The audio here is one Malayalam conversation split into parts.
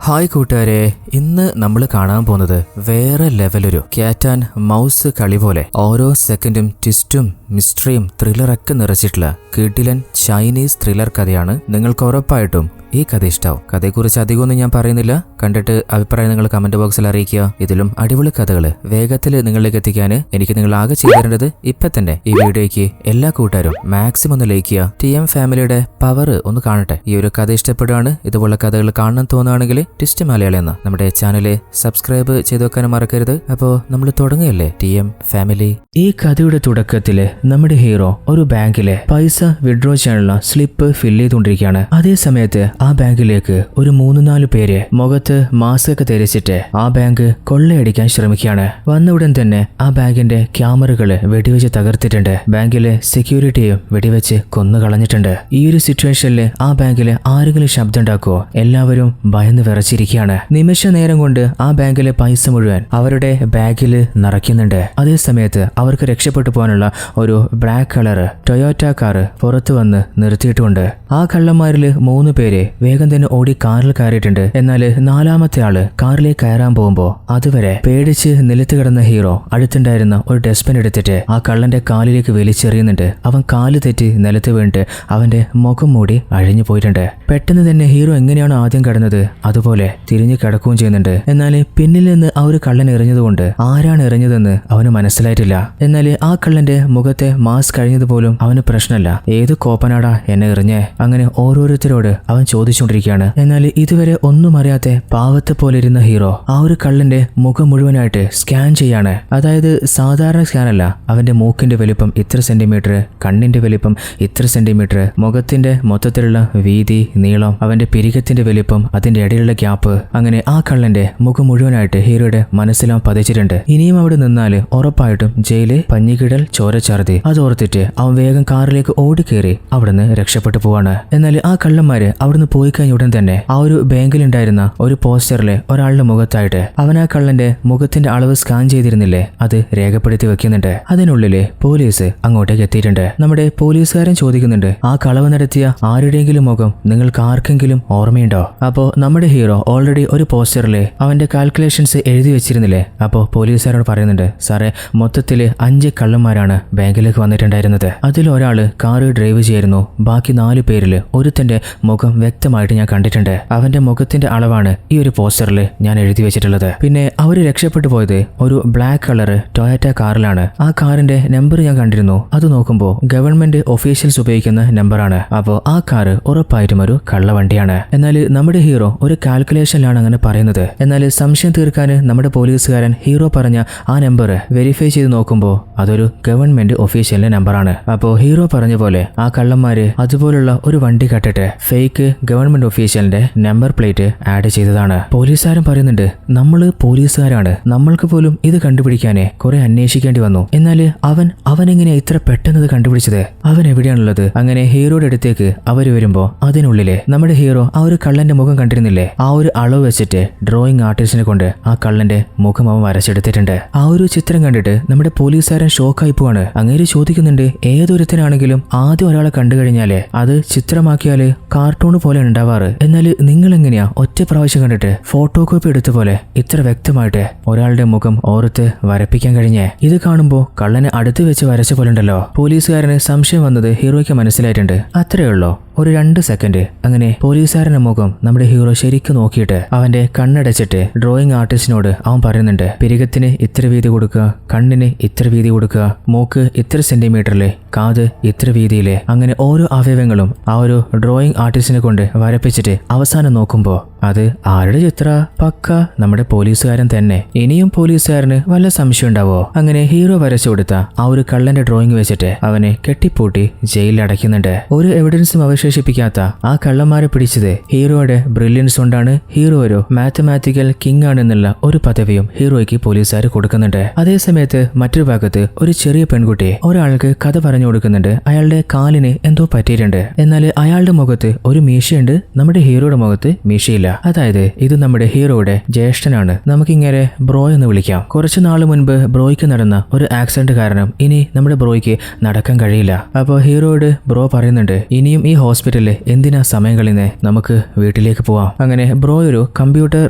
ഹായ് കൂട്ടുകാരെ, ഇന്ന് നമ്മൾ കാണാൻ പോകുന്നത് വേറെ ലെവലൊരു ക്യാറ്റ് ആൻഡ് മൗസ് കളി പോലെ ഓരോ സെക്കൻഡും ട്വിസ്റ്റും മിസ്റ്ററിയും ത്രില്ലറൊക്കെ നിറച്ചിട്ടുള്ള കിടിലൻ ചൈനീസ് ത്രില്ലർ കഥയാണ്. നിങ്ങൾക്ക് ഉറപ്പായിട്ടും ഈ കഥ ഇഷ്ടാവും. കഥയെക്കുറിച്ച് അധികമൊന്നും ഞാൻ പറയുന്നില്ല, കണ്ടിട്ട് അഭിപ്രായം നിങ്ങൾ കമന്റ് ബോക്സിൽ അറിയിക്കുക. ഇതിലും അടിപൊളി കഥകൾ വേഗത്തിൽ നിങ്ങളിലേക്ക് എത്തിക്കാൻ എനിക്ക് നിങ്ങൾ ആകെ ചെയ്തേണ്ടത് ഇപ്പൊ തന്നെ ഈ വീഡിയോയ്ക്ക് എല്ലാ കൂട്ടുകാരും മാക്സിമം ഒന്ന് ലൈക്ക് ചെയ്യുക. TM ഫാമിലിയുടെ പവർ ഒന്ന് കാണട്ടെ. ഈ ഒരു കഥ ഇഷ്ടപ്പെടുകയാണ്, ഇതുപോലെ കഥകൾ കാണാൻ തോന്നുകയാണെങ്കിൽ ട്വിസ്റ്റ് മലയാളി എന്ന നമ്മുടെ ചാനൽ സബ്സ്ക്രൈബ് ചെയ്ത് വെക്കാനും മറക്കരുത്. അപ്പോൾ നമ്മൾ തുടങ്ങുകയല്ലേ TM ഫാമിലി. ഈ കഥയുടെ തുടക്കത്തില് നമ്മുടെ ഹീറോ ഒരു ബാങ്കിലെ പൈസ വിഡ്രോ ചെയ്യാനുള്ള സ്ലിപ്പ് ഫില്ല് ചെയ്തുകൊണ്ടിരിക്കുകയാണ്. അതേ സമയത്ത് ആ ബാങ്കിലേക്ക് ഒരു 3-4 പേര് മുഖത്ത് മാസ്ക് ഒക്കെ ധരിച്ചിട്ട് ആ ബാങ്ക് കൊള്ളയടിക്കാൻ ശ്രമിക്കുകയാണ്. വന്ന ഉടൻ തന്നെ ആ ബാങ്കിന്റെ ക്യാമറകള് വെടിവെച്ച് തകർത്തിട്ടുണ്ട്. ബാങ്കിലെ സെക്യൂരിറ്റിയും വെടിവെച്ച് കൊന്നുകളഞ്ഞിട്ടുണ്ട്. ഈ ഒരു സിറ്റുവേഷനില് ആ ബാങ്കില് ആരെങ്കിലും ശബ്ദം ഉണ്ടാക്കുവോ? എല്ലാവരും ഭയന്ന് വിറച്ചിരിക്കുകയാണ്. നിമിഷ നേരം കൊണ്ട് ആ ബാങ്കിലെ പൈസ മുഴുവൻ അവരുടെ ബാഗില് നിറയ്ക്കുന്നുണ്ട്. അതേ സമയത്ത് അവർക്ക് രക്ഷപ്പെട്ടു പോകാനുള്ള ഒരു ബ്ലാക്ക് കളർ ടൊയോറ്റ കാറ് പുറത്തു വന്ന് നിർത്തിയിട്ടുമുണ്ട്. ആ കള്ളന്മാരില് 3 പേര് വേഗം തന്നെ ഓടി കാറിൽ കയറിയിട്ടുണ്ട്. എന്നാൽ 4ാമത്തെ ആള് കാറിലേക്ക് കയറാൻ പോകുമ്പോ അതുവരെ പേടിച്ച് നിലത്ത് കിടന്ന ഹീറോ അടുത്തുണ്ടായിരുന്ന ഒരു ഡസ്റ്റ്ബിൻ എടുത്തിട്ട് ആ കള്ളന്റെ കാലിലേക്ക് വലിച്ചെറിയുന്നുണ്ട്. അവൻ കാല് തെറ്റി നിലത്ത് വീണിട്ട് അവന്റെ മുഖം മൂടി അഴിഞ്ഞു പോയിട്ടുണ്ട്. പെട്ടെന്ന് തന്നെ ഹീറോ എങ്ങനെയാണോ ആദ്യം കിടന്നത് അതുപോലെ തിരിഞ്ഞു കിടക്കുകയും ചെയ്യുന്നുണ്ട്. എന്നാൽ പിന്നിൽ നിന്ന് ആ ഒരു കള്ളൻ എറിഞ്ഞതുകൊണ്ട് ആരാണ് എറിഞ്ഞതെന്ന് അവന് മനസ്സിലായിട്ടില്ല. എന്നാൽ ആ കള്ളന്റെ മുഖത്തെ മാസ്ക് കഴിഞ്ഞത് പോലും അവന് പ്രശ്നമല്ല. ഏത് കോപ്പനാടാ എന്നെ എറിഞ്ഞേ? അങ്ങനെ ഓരോരുത്തരോട് അവൻ ചോദിച്ചുകൊണ്ടിരിക്കുകയാണ്. എന്നാൽ ഇതുവരെ ഒന്നും അറിയാത്ത പാവത്തെ പോലെ ഇരുന്ന ഹീറോ ആ ഒരു കള്ളന്റെ മുഖം മുഴുവനായിട്ട് സ്കാൻ ചെയ്യാണ്. അതായത് സാധാരണ സ്കാൻ അല്ല. അവന്റെ മൂക്കിന്റെ വലിപ്പം ഇത്ര സെന്റിമീറ്റർ, കണ്ണിന്റെ വലിപ്പം ഇത്ര സെന്റിമീറ്റർ, മുഖത്തിന്റെ മൊത്തത്തിലുള്ള വീതി, നീളം, അവന്റെ പിരികത്തിന്റെ വലിപ്പം, അതിന്റെ ഇടയിലുള്ള ഗ്യാപ്പ്, അങ്ങനെ ആ കള്ളന്റെ മുഖം മുഴുവനായിട്ട് ഹീറോയുടെ മനസ്സിലാൻ പതിച്ചിട്ടുണ്ട്. ഇനിയും അവിടെ നിന്നാല് ഉറപ്പായിട്ടും ജയില്, പഞ്ഞിക്കിടൽ, ചോരച്ചാർത്തി അതോർത്തിട്ട് അവൻ വേഗം കാറിലേക്ക് ഓടിക്കേറി അവിടുന്ന് രക്ഷപ്പെട്ടു പോവാണ്. എന്നാൽ ആ കള്ളന്മാര് അവിടുന്ന് പോയി കഴിഞ്ഞ ഉടൻ തന്നെ ആ ഒരു ബാങ്കിലുണ്ടായിരുന്ന ഒരു പോസ്റ്ററിലെ ഒരാളുടെ മുഖത്തായിട്ട് അവൻ ആ കള്ളന്റെ മുഖത്തിന്റെ അളവ് സ്കാൻ ചെയ്തിരുന്നില്ലേ, അത് രേഖപ്പെടുത്തി വെക്കുന്നുണ്ട്. അതിനുള്ളില് പോലീസ് അങ്ങോട്ടേക്ക് എത്തിയിട്ടുണ്ട്. നമ്മുടെ പോലീസുകാരൻ ചോദിക്കുന്നുണ്ട്, ആ കളവ് നടത്തിയ ആരുടെയെങ്കിലും മുഖം നിങ്ങൾക്ക് ആർക്കെങ്കിലും ഓർമ്മയുണ്ടോ? അപ്പോ നമ്മുടെ ഹീറോ ഓൾറെഡി ഒരു പോസ്റ്ററില് അവന്റെ കാൽക്കുലേഷൻസ് എഴുതി വെച്ചിരുന്നില്ലേ. അപ്പോ പോലീസുകാരോട് പറയുന്നുണ്ട്, സാറേ മൊത്തത്തില് 5 കള്ളന്മാരാണ് ബാങ്കിലേക്ക് വന്നിട്ടുണ്ടായിരുന്നത്. അതിലൊരാള് കാറ് ഡ്രൈവ് ചെയ്യായിരുന്നു. ബാക്കി 4 പേരില് ഒരുത്തന്റെ മുഖം വ്യക്തമായിട്ട് ഞാൻ കണ്ടിട്ടുണ്ട്. അവന്റെ മുഖത്തിന്റെ അളവാണ് ഈ ഒരു പോസ്റ്ററിൽ ഞാൻ എഴുതി വെച്ചിട്ടുള്ളത്. പിന്നെ അവര് രക്ഷപ്പെട്ടു പോയത് ഒരു ബ്ലാക്ക് കളർ ടൊയോറ്റ കാറിലാണ്. ആ കാറിന്റെ നമ്പർ ഞാൻ കണ്ടിരുന്നു. അത് നോക്കുമ്പോൾ ഗവൺമെന്റ് ഒഫീഷ്യൽസ് ഉപയോഗിക്കുന്ന നമ്പറാണ്. അപ്പോൾ ആ കാറ് ഉറപ്പായിട്ടും ഒരു കള്ളവണ്ടിയാണ്. എന്നാൽ നമ്മുടെ ഹീറോ ഒരു കാൽക്കുലേഷനിലാണ് അങ്ങനെ പറയുന്നത്. എന്നാൽ സംശയം തീർക്കാൻ നമ്മുടെ പോലീസുകാരൻ ഹീറോ പറഞ്ഞ ആ നമ്പർ വെരിഫൈ ചെയ്ത് നോക്കുമ്പോൾ അതൊരു ഗവൺമെന്റ് ഒഫീഷ്യലിന്റെ നമ്പറാണ്. അപ്പോൾ ഹീറോ പറഞ്ഞ പോലെ ആ കള്ളന്മാര് അതുപോലുള്ള ഒരു വണ്ടി കട്ടിട്ട് ഫേക്ക് ഗവൺമെന്റ് ഒഫീഷ്യലിന്റെ നമ്പർ പ്ലേറ്റ് ആഡ് ചെയ്തതാണ്. പോലീസുകാരൻ പറയുന്നുണ്ട്, നമ്മള് പോലീസുകാരാണ്, നമ്മൾക്ക് പോലും ഇത് കണ്ടുപിടിക്കാനേ കുറെ അന്വേഷിക്കേണ്ടി വന്നു. എന്നാല് അവൻ എങ്ങനെയാ ഇത്ര പെട്ടെന്ന് ഇത് കണ്ടുപിടിച്ചത്? അവൻ എവിടെയാണുള്ളത്? അങ്ങനെ ഹീറോയുടെ അടുത്തേക്ക് അവര് വരുമ്പോ അതിനുള്ളില് നമ്മുടെ ഹീറോ ആ ഒരു കള്ളന്റെ മുഖം കണ്ടിരുന്നില്ലേ, ആ ഒരു അളവ് വെച്ചിട്ട് ഡ്രോയിങ് ആർട്ടിസ്റ്റിനെ കൊണ്ട് ആ കള്ളന്റെ മുഖം അവൻ വരച്ചെടുത്തിട്ടുണ്ട്. ആ ഒരു ചിത്രം കണ്ടിട്ട് നമ്മുടെ പോലീസുകാരൻ ഷോക്കായി പോവാണ്. അങ്ങേര് ചോദിക്കുന്നുണ്ട്, ഏതൊരുത്തനാണെങ്കിലും ആദ്യം ഒരാളെ കണ്ടു കഴിഞ്ഞാലേ അത് ചിത്രമാക്കിയാല് കാർട്ടൂൺ പോലെ ഉണ്ടാവാറ്. എന്നാൽ നിങ്ങൾ എങ്ങനെയാ ഒറ്റ പ്രാവശ്യം കണ്ടിട്ട് ഫോട്ടോ കോപ്പി എടുത്ത പോലെ ഇത്ര വ്യക്തമായിട്ട് ഒരാളുടെ മുഖം ഓർത്ത് വരപ്പിക്കാൻ കഴിഞ്ഞേ? ഇത് കാണുമ്പോ കള്ളനെ അടുത്ത് വെച്ച് വരച്ച പോലെ ഉണ്ടല്ലോ. പോലീസുകാരന് സംശയം വന്നത് ഹീറോയ്ക്ക് മനസ്സിലായിട്ടുണ്ട്. അത്രേ ഉള്ളോ, ഒരു 2 സെക്കൻഡ്. അങ്ങനെ പോലീസുകാരന്റെ മുഖം നമ്മുടെ ഹീറോ ശരിക്കും നോക്കിയിട്ട് അവന്റെ കണ്ണടച്ചിട്ട് ഡ്രോയിങ് ആർട്ടിസ്റ്റിനോട് അവൻ പറയുന്നുണ്ട്, പിരികത്തിന് ഇത്ര വീതി കൊടുക്കുക, കണ്ണിന് ഇത്ര വീതി കൊടുക്കുക, മൂക്ക് ഇത്ര സെന്റിമീറ്ററില്, കാത് ഇത്ര വീതിയില്, അങ്ങനെ ഓരോ അവയവങ്ങളും ആ ഒരു ഡ്രോയിങ് ആർട്ടിസ്റ്റിനെ കൊണ്ട് വരപ്പിച്ചിട്ട് അവസാനം നോക്കുമ്പോ അത് ആരുടെ ചിത്ര? പക്ക നമ്മുടെ പോലീസുകാരൻ തന്നെ. ഇനിയും പോലീസുകാരന് വല്ല സംശയം ഉണ്ടാവോ? അങ്ങനെ ഹീറോ വരച്ചു കൊടുത്ത ആ ഒരു കള്ളന്റെ ഡ്രോയിങ് വെച്ചിട്ട് അവനെ കെട്ടിപ്പൂട്ടി ജയിലിൽ അടയ്ക്കുന്നുണ്ട്. ഒരു എവിഡൻസും അവശേഷിപ്പിക്കാത്ത ആ കള്ളന്മാരെ പിടിച്ചത് ഹീറോയുടെ ബ്രില്യൻസ് കൊണ്ടാണ്. ഹീറോ ഒരു മാത്തമാറ്റിക്കൽ കിങ് ആണെന്നുള്ള ഒരു പദവിയും ഹീറോയ്ക്ക് പോലീസുകാർ കൊടുക്കുന്നുണ്ട്. അതേസമയത്ത് മറ്റൊരു ഭാഗത്ത് ഒരു ചെറിയ പെൺകുട്ടി ഒരാൾക്ക് കഥ പറഞ്ഞു പറഞ്ഞു കൊടുക്കുന്നുണ്ട് അയാളുടെ കാലിന് എന്തോ പറ്റിയിട്ടുണ്ട്. എന്നാൽ അയാളുടെ മുഖത്ത് ഒരു മീശയുണ്ട്, നമ്മുടെ ഹീറോയുടെ മുഖത്ത് മീശയില്ല. അതായത് ഇത് നമ്മുടെ ഹീറോയുടെ ജ്യേഷ്ഠനാണ്. നമുക്കിങ്ങനെ ബ്രോ എന്ന് വിളിക്കാം. കുറച്ചു നാൾ മുൻപ് ബ്രോയ്ക്ക് നടന്ന ഒരു ആക്സിഡന്റ് കാരണം ഇനി നമ്മുടെ ബ്രോയ്ക്ക് നടക്കാൻ കഴിയില്ല. അപ്പോൾ ഹീറോയോട് ബ്രോ പറയുന്നുണ്ട് ഇനിയും ഈ ഹോസ്പിറ്റലിൽ എന്തിനാ സമയം കളയുന്നേ, നമുക്ക് വീട്ടിലേക്ക് പോവാം. അങ്ങനെ ബ്രോ ഒരു കമ്പ്യൂട്ടർ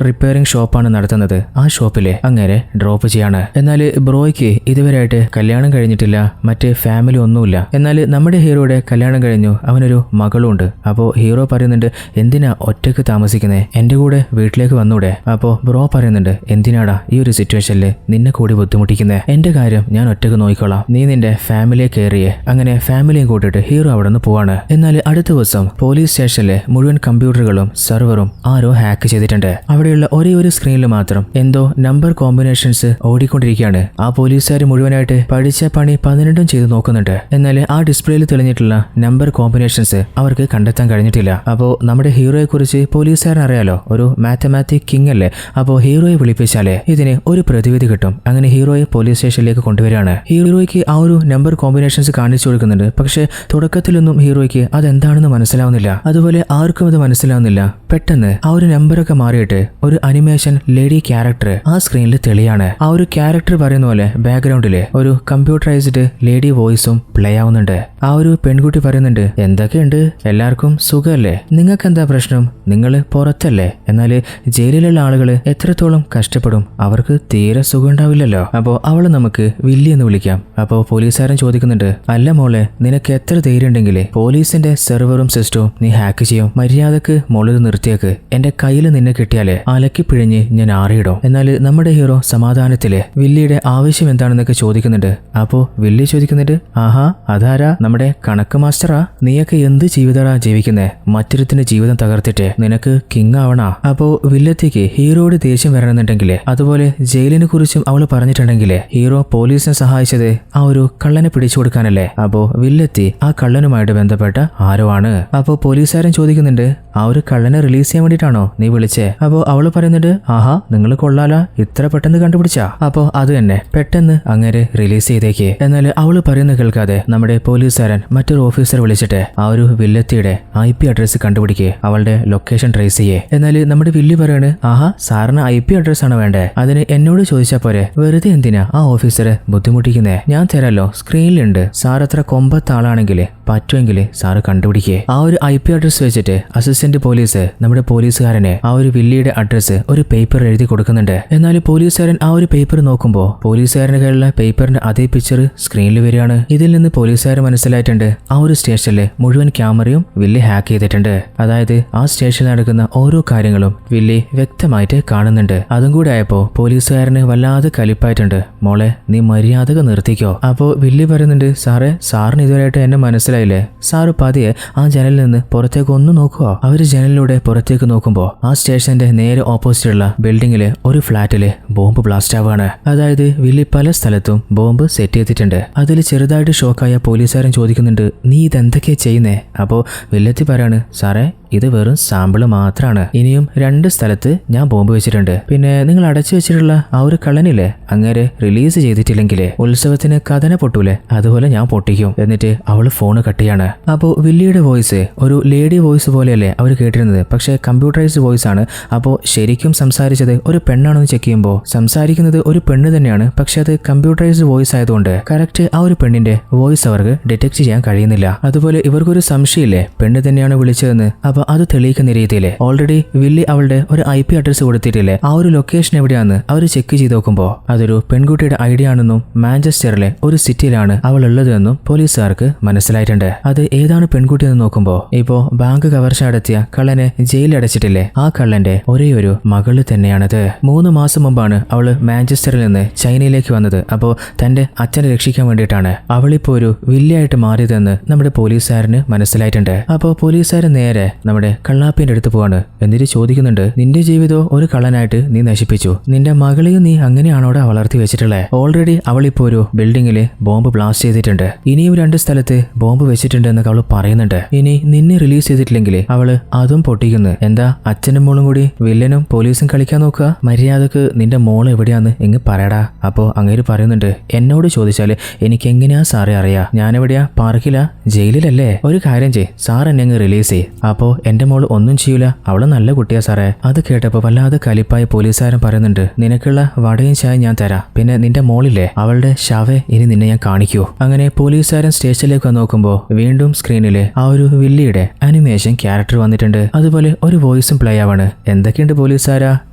റിപ്പയറിംഗ് ഷോപ്പാണ് നടത്തുന്നത്. ആ ഷോപ്പിലെ അങ്ങനെ ഡ്രോപ്പ് ചെയ്യാണ്. എന്നാൽ ബ്രോയ്ക്ക് ഇതുവരെയായിട്ട് കല്യാണം കഴിഞ്ഞിട്ടില്ല, മറ്റ് ഫാമിലി ഒന്നുമില്ല. എന്നാൽ നമ്മുടെ ഹീറോയുടെ കല്യാണം കഴിഞ്ഞു, അവനൊരു മകളുണ്ട്. അപ്പോൾ ഹീറോ പറയുന്നുണ്ട് എന്തിനാ ഒറ്റയ്ക്ക് താമസിക്കുന്നേ, എന്റെ കൂടെ വീട്ടിലേക്ക് വന്നൂടെ. അപ്പോൾ ബ്രോ പറയുന്നുണ്ട് എന്തിനാടാ ഈ ഒരു സിറ്റുവേഷനിൽ നിന്നെ കൂടി ബുദ്ധിമുട്ടിക്കുന്നേ, എന്റെ കാര്യം ഞാൻ ഒറ്റയ്ക്ക് നോക്കിക്കോളാം, നീ നിന്റെ ഫാമിലിയെ കയറിയേ. അങ്ങനെ ഫാമിലിയും കൂട്ടിയിട്ട് ഹീറോ അവിടെ നിന്ന് പോവാണ്. എന്നാൽ അടുത്ത ദിവസം പോലീസ് സ്റ്റേഷനിലെ മുഴുവൻ കമ്പ്യൂട്ടറുകളും സെർവറും ആരോ ഹാക്ക് ചെയ്തിട്ടുണ്ട്. അവിടെയുള്ള ഒരേ ഒരു സ്ക്രീനിൽ മാത്രം എന്തോ നമ്പർ കോമ്പിനേഷൻസ് ഓടിക്കൊണ്ടിരിക്കുകയാണ്. ആ പോലീസുകാർ മുഴുവനായിട്ട് പഠിച്ച പണി 12 ചെയ്ത് നോക്കുന്നുണ്ട്. എന്നാൽ ആ ഡിസ്പ്ലേയിൽ തെളിഞ്ഞിട്ടുള്ള നമ്പർ കോമ്പിനേഷൻസ് അവർക്ക് കണ്ടെത്താൻ കഴിഞ്ഞിട്ടില്ല. അപ്പോൾ നമ്മുടെ ഹീറോയെ കുറിച്ച് പോലീസുകാരൻ അറിയാലോ, ഒരു മാത്തമാറ്റിക് കിങ് അല്ലേ. അപ്പോൾ ഹീറോയെ വിളിപ്പിച്ചാലേ ഇതിന് ഒരു പ്രതിവിധി കിട്ടും. അങ്ങനെ ഹീറോയെ പോലീസ് സ്റ്റേഷനിലേക്ക് കൊണ്ടുവരികയാണ്. ഹീറോയ്ക്ക് ആ ഒരു നമ്പർ കോമ്പിനേഷൻസ് കാണിച്ചു കൊടുക്കുന്നുണ്ട്. പക്ഷെ തുടക്കത്തിലൊന്നും ഹീറോയ്ക്ക് അതെന്താണെന്ന് മനസ്സിലാവുന്നില്ല. അതുപോലെ ആർക്കും അത് മനസ്സിലാവുന്നില്ല. പെട്ടെന്ന് ആ ഒരു നമ്പറൊക്കെ മാറിയിട്ട് ഒരു അനിമേഷൻ ലേഡി ക്യാരക്ടർ ആ സ്ക്രീനിൽ തെളിയാണ്. ആ ഒരു ക്യാരക്ടർ പറയുന്ന പോലെ ബാക്ക്ഗ്രൗണ്ടില് ഒരു കമ്പ്യൂട്ടറൈസ്ഡ് ലേഡി വോയിസും പ്ലേ ആവുന്നുണ്ട്. ആ ഒരു പെൺകുട്ടി പറയുന്നുണ്ട് എന്തൊക്കെയുണ്ട്, എല്ലാവർക്കും സുഖമല്ലേ, നിങ്ങൾക്ക് എന്താ പ്രശ്നം, നിങ്ങൾ പുറത്തല്ലേ, എന്നാൽ ജയിലിലുള്ള ആളുകൾ എത്രത്തോളം കഷ്ടപ്പെടും, അവർക്ക് തീരെ സുഖം ഉണ്ടാവില്ലല്ലോ. അപ്പോൾ അവളെ നമുക്ക് വില്ലി എന്ന് വിളിക്കാം. അപ്പോൾ പോലീസുകാരൻ ചോദിക്കുന്നുണ്ട് അല്ല മോളെ, നിനക്ക് എത്ര ധൈര്യം ഉണ്ടെങ്കിൽ പോലീസിന്റെ സെർവറും സിസ്റ്റവും നീ ഹാക്ക് ചെയ്യും, മര്യാദക്ക് മോളിത് നിർത്തിയേക്ക്, എന്റെ കയ്യിൽ നിന്നെ കിട്ടിയാലേ അലക്കി പിഴിഞ്ഞ് ഞാൻ ആറിയിടും. എന്നാൽ നമ്മുടെ ഹീറോ സമാധാനത്തില് വില്ലിയുടെ ആവശ്യം എന്താണെന്നൊക്കെ ചോദിക്കുന്നുണ്ട്. അപ്പോ വില്ലി ചോദിക്കുന്നുണ്ട് ആഹാ അതാരാ, നമ്മുടെ കണക്ക് മാസ്റ്ററാ, നീയൊക്കെ എന്ത് ജീവിതടാ ജീവിക്കുന്നേ, മറ്റൊരുത്തിന്റെ ജീവിതം തകർത്തിട്ട് നിനക്ക് കിങ് ആവണാ. അപ്പോ വില്ലത്തേക്ക് ഹീറോയോട് ദേഷ്യം വരണമെന്നുണ്ടെങ്കിലേ, അതുപോലെ ജയിലിനെ കുറിച്ചും അവള് പറഞ്ഞിട്ടുണ്ടെങ്കിലേ, ഹീറോ പോലീസിനെ സഹായിച്ചത് ആ ഒരു കള്ളനെ പിടിച്ചു കൊടുക്കാനല്ലേ. അപ്പോ വില്ലെത്തി ആ കള്ളനുമായിട്ട് ബന്ധപ്പെട്ട ആരോ ആണ്. അപ്പോ പോലീസുകാരൻ ചോദിക്കുന്നുണ്ട് ആ ഒരു കള്ളനെ റിലീസ് ചെയ്യാൻ വേണ്ടിയിട്ടാണോ നീ വിളിച്ചേ. അപ്പോ അവള് പറയുന്നുണ്ട് ആഹാ നിങ്ങൾ കൊള്ളാല, ഇത്ര പെട്ടെന്ന് കണ്ടുപിടിച്ചാ. അപ്പോ അത് തന്നെ പെട്ടെന്ന് അങ്ങനെ റിലീസ് ചെയ്തേക്ക്. എന്നാൽ അവള് പറയുന്നത് കേൾക്കാതെ നമ്മുടെ പോലീസുകാരൻ മറ്റൊരു ഓഫീസർ വിളിച്ചിട്ട് ആ ഒരു വില്ലത്തിയുടെ IP അഡ്രസ് കണ്ടുപിടിക്കേ, അവളുടെ ലൊക്കേഷൻ ട്രേസ് ചെയ്യേ. എന്നാൽ നമ്മുടെ വില്ലി പറയാണ് ആഹാ സാറിന് IP അഡ്രസ് ആണ് വേണ്ടേ, അതിന് എന്നോട് ചോദിച്ചാ പോരെ, വെറുതെ എന്തിനാ ആ ഓഫീസറെ ബുദ്ധിമുട്ടിക്കുന്നേ, ഞാൻ തരാലോ, സ്ക്രീനിലുണ്ട്, സാർ അത്ര കൊമ്പത്തെ ആളാണെങ്കിൽ പറ്റുമെങ്കിൽ സാറ് കണ്ടുപിടിക്കേ. ആ ഒരു IP അഡ്രസ് വെച്ചിട്ട് അസിസ്റ്റന്റ് പോലീസ് നമ്മുടെ പോലീസുകാരനെ ആ ഒരു വില്ലിയുടെ അഡ്രസ് ഒരു പേപ്പർ എഴുതി കൊടുക്കുന്നുണ്ട്. എന്നാൽ പോലീസുകാരൻ ആ ഒരു പേപ്പർ നോക്കുമ്പോൾ പോലീസുകാരന്റെ കയ്യിലുള്ള പേപ്പറിന്റെ അതേ പിക്ചർ സ്ക്രീനിൽ വരികയാണ്. ഇതിൽ നിന്ന് പോലീസുകാർ മനസ്സിലായിട്ടുണ്ട് ആ ഒരു സ്റ്റേഷനിലെ മുഴുവൻ ക്യാമറയും വില്ലി ഹാക്ക് ചെയ്തിട്ടുണ്ട്. അതായത് ആ സ്റ്റേഷനിൽ നടക്കുന്ന ഓരോ കാര്യങ്ങളും വില്ലി വ്യക്തമായിട്ട് കാണുന്നുണ്ട്. അതും കൂടെ ആയപ്പോ പോലീസുകാരന് വല്ലാതെ കലിപ്പായിട്ടുണ്ട്. മോളെ നീ മര്യാദക നിർത്തിക്കോ. അപ്പോ വില്ലി പറയുന്നുണ്ട് സാറേ, സാറിന് ഇതുവരെയായിട്ട് എന്നെ മനസ്സിലായില്ലേ, സാറ് പതിയെ ആ ജനലിൽ നിന്ന് പുറത്തേക്ക് ഒന്ന് നോക്കുക. അവര് ജനലിലൂടെ പുറത്തേക്ക് നോക്കുമ്പോൾ ആ സ്റ്റേഷന്റെ നേരെ ഓപ്പോസിറ്റുള്ള ബിൽഡിങ്ങില് ഒരു ഫ്ലാറ്റില് ബോംബ് ബ്ലാസ്റ്റ് ആവുകയാണ്. അതായത് വില്ലി പല സ്ഥലത്തും ബോംബ് സെറ്റ് ചെയ്തിട്ടുണ്ട്. അതിൽ ചെറുതായിട്ട് ഷോക്കായ പോലീസുകാരൻ ചോദിക്കുന്നുണ്ട് നീ ഇതെന്തൊക്കെയാ ചെയ്യുന്നേ. അപ്പോ വില്ലത്തി പറയാണ് സാറേ ഇത് വെറും സാമ്പിള് മാത്രമാണ്, ഇനിയും 2 സ്ഥലത്ത് ഞാൻ ബോംബ് വെച്ചിട്ടുണ്ട്. പിന്നെ നിങ്ങൾ അടച്ചു വെച്ചിട്ടുള്ള ആ ഒരു കള്ളനില്ലേ, അങ്ങനെ റിലീസ് ചെയ്തിട്ടില്ലെങ്കിലേ ഉത്സവത്തിന് കഥന പൊട്ടൂലേ, അതുപോലെ ഞാൻ പൊട്ടിക്കും. എന്നിട്ട് അവള് ഫോണ് കട്ട് ചെയ്യാണ്. അപ്പോൾ വില്ലിയുടെ വോയിസ് ഒരു ലേഡി വോയിസ് പോലെയല്ലേ അവർ കേട്ടിരുന്നത്, പക്ഷേ കമ്പ്യൂട്ടറൈസ്ഡ് വോയിസ് ആണ്. അപ്പോൾ ശരിക്കും സംസാരിച്ചത് ഒരു പെണ്ണാണെന്ന് ചെക്ക് ചെയ്യുമ്പോൾ സംസാരിക്കുന്നത് ഒരു പെണ്ണ് തന്നെയാണ്, പക്ഷെ അത് കമ്പ്യൂട്ടറൈസ്ഡ് വോയിസ് ആയതുകൊണ്ട് കറക്റ്റ് ആ ഒരു പെണ്ണിന്റെ വോയിസ് അവർക്ക് ഡിറ്റക്ട് ചെയ്യാൻ കഴിയുന്നില്ല. അതുപോലെ ഇവർക്കൊരു സംശയമില്ലേ പെണ്ണ് തന്നെയാണ് വിളിച്ചതെന്ന്. അപ്പൊ അത് തെളിയിക്കുന്ന രീതിയില് ഓൾറെഡി വില്ലി അവളുടെ ഒരു IP അഡ്രസ് കൊടുത്തിട്ടില്ലേ, ആ ഒരു ലൊക്കേഷൻ എവിടെയാന്ന് അവർ ചെക്ക് ചെയ്ത് നോക്കുമ്പോൾ അതൊരു പെൺകുട്ടിയുടെ ഐഡിയ ആണെന്നും മാഞ്ചസ്റ്ററിലെ ഒരു സിറ്റിയിലാണ് അവൾ ഉള്ളതെന്നും പോലീസുകാർക്ക് മനസ്സിലായിട്ടുണ്ട്. അത് ഏതാണ് പെൺകുട്ടി എന്ന് നോക്കുമ്പോൾ ഇപ്പോ ബാങ്ക് കവർച്ച നടത്തിയ കള്ളനെ ജയിലിൽ അടച്ചിട്ടില്ലേ, ആ കള്ളന്റെ ഒരേ ഒരു മകള് തന്നെയാണത്. 3 മാസം മുമ്പാണ് അവള് മാഞ്ചസ്റ്ററിൽ നിന്ന് ചൈനയിലേക്ക് വന്നത്. അപ്പോൾ തന്റെ അച്ഛനെ രക്ഷിക്കാൻ വേണ്ടിയിട്ടാണ് അവളിപ്പോ ഒരു വില്ലിയായിട്ട് മാറിയതെന്ന് നമ്മുടെ പോലീസുകാരന് മനസ്സിലായിട്ടുണ്ട്. അപ്പോൾ പോലീസുകാരൻ നേരെ നമ്മുടെ കള്ളാപ്പിന്റെ അടുത്ത് പോവാണ്. എന്നിട്ട് ചോദിക്കുന്നുണ്ട്, നിന്റെ ജീവിതം ഒരു കള്ളനായിട്ട് നീ നശിപ്പിച്ചു. നിന്റെ മകളെയും നീ അങ്ങനെയാണോടെ വളർത്തി വെച്ചിട്ടുള്ളത്. ഓൾറെഡി അവളിപ്പോ ഒരു ബിൽഡിങ്ങില് ബോംബ് ബ്ലാസ്റ്റ് ചെയ്തിട്ടുണ്ട്. ഇനിയും 2 സ്ഥലത്ത് ബോംബ് വെച്ചിട്ടുണ്ട് എന്നൊക്കെ അവള് പറയുന്നുണ്ട്. ഇനി നിന്നെ റിലീസ് ചെയ്തിട്ടില്ലെങ്കിൽ അവള് അതും പൊട്ടിക്കുന്നു. എന്താ അച്ഛനും മോളും കൂടി വില്ലനും പോലീസും കളിക്കാൻ നോക്കുക? മര്യാദക്ക് നിന്റെ മോള് എവിടെയാന്ന് എങ്ങ് പറയടാ. അപ്പോ അങ്ങേര് പറയുന്നുണ്ട്, എന്നോട് ചോദിച്ചാല് എനിക്ക് എങ്ങനെയാ സാറേ അറിയാ? ഞാനെവിടെയാ? പാർക്കില, ജയിലിലല്ലേ? ഒരു കാര്യം ചെയ്, സാർ എന്നെ അങ്ങ് റിലീസ് ചെയ്. അപ്പോ എന്റെ മോള് ഒന്നും ചെയ്യൂല, അവള് നല്ല കുട്ടിയാ സാറേ. അത് കേട്ടപ്പോ വല്ലാതെ കലിപ്പായ പോലീസുകാരൻ പറയുന്നുണ്ട്, നിനക്കുള്ള വടയും ചായ ഞാൻ തരാം. പിന്നെ നിന്റെ മോളില്ലേ, അവളുടെ ശവേ ഇനി നിന്നെ ഞാൻ കാണിക്കൂ. അങ്ങനെ പോലീസുകാരൻ സ്റ്റേഷനിലേക്ക് നോക്കുമ്പോ വീണ്ടും സ്ക്രീനില് ആ ഒരു വില്ലിയുടെ അനിമേഷൻ ക്യാരക്ടർ വന്നിട്ടുണ്ട്. അതുപോലെ ഒരു വോയിസും പ്ലേ ആവാണ്. എന്തൊക്കെയുണ്ട് പോലീസുകാരാ?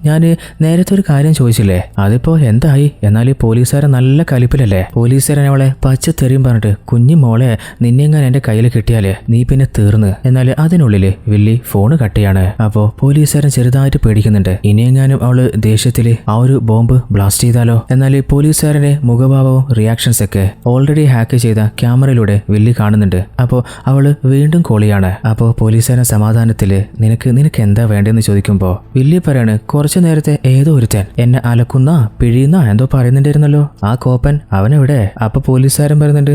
ഞാന് നേരത്തെ ഒരു കാര്യം ചോദിച്ചില്ലേ, അതിപ്പോ എന്തായി? എന്നാൽ പോലീസുകാരൻ നല്ല കലിപ്പിലല്ലേ? പോലീസുകാരൻ അവളെ പച്ചത്തെറിയും പറഞ്ഞിട്ട്, കുഞ്ഞു മോളെ നിന്നെങ്ങാൻ എന്റെ കയ്യിൽ കിട്ടിയാല് നീ പിന്നെ തീർന്ന്. എന്നാൽ അതിനുള്ളില് വില്ലി ഫോണ് കട്ടിയാണ്. അപ്പോ പോലീസുകാരൻ ചെറുതായിട്ട് പേടിക്കുന്നുണ്ട്, ഇനിയെങ്ങാനും അവള് ദേഷ്യത്തില് ആ ഒരു ബോംബ് ബ്ലാസ്റ്റ് ചെയ്താലോ? എന്നാൽ പോലീസുകാരന്റെ മുഖഭാവവും റിയാക്ഷൻസ് ഒക്കെ ഓൾറെഡി ഹാക്ക് ചെയ്ത ക്യാമറയിലൂടെ വില്ലി കാണുന്നുണ്ട്. അപ്പോ അവള് വീണ്ടും കോളിയാണ്. അപ്പോ പോലീസുകാരൻ സമാധാനത്തില്, നിനക്ക് എന്താ വേണ്ടെന്ന് ചോദിക്കുമ്പോ വില്ലി പറയാണ്, കുറച്ചു നേരത്തെ ഏതോ ഒരുത്തൻ എന്നെ അലക്കുന്ന പിഴിയുന്ന എന്തോ പറയുന്നുണ്ടായിരുന്നല്ലോ, ആ കോപ്പൻ അവനെവിടെ? അപ്പൊ പോലീസുകാരൻ പറയുന്നുണ്ട്,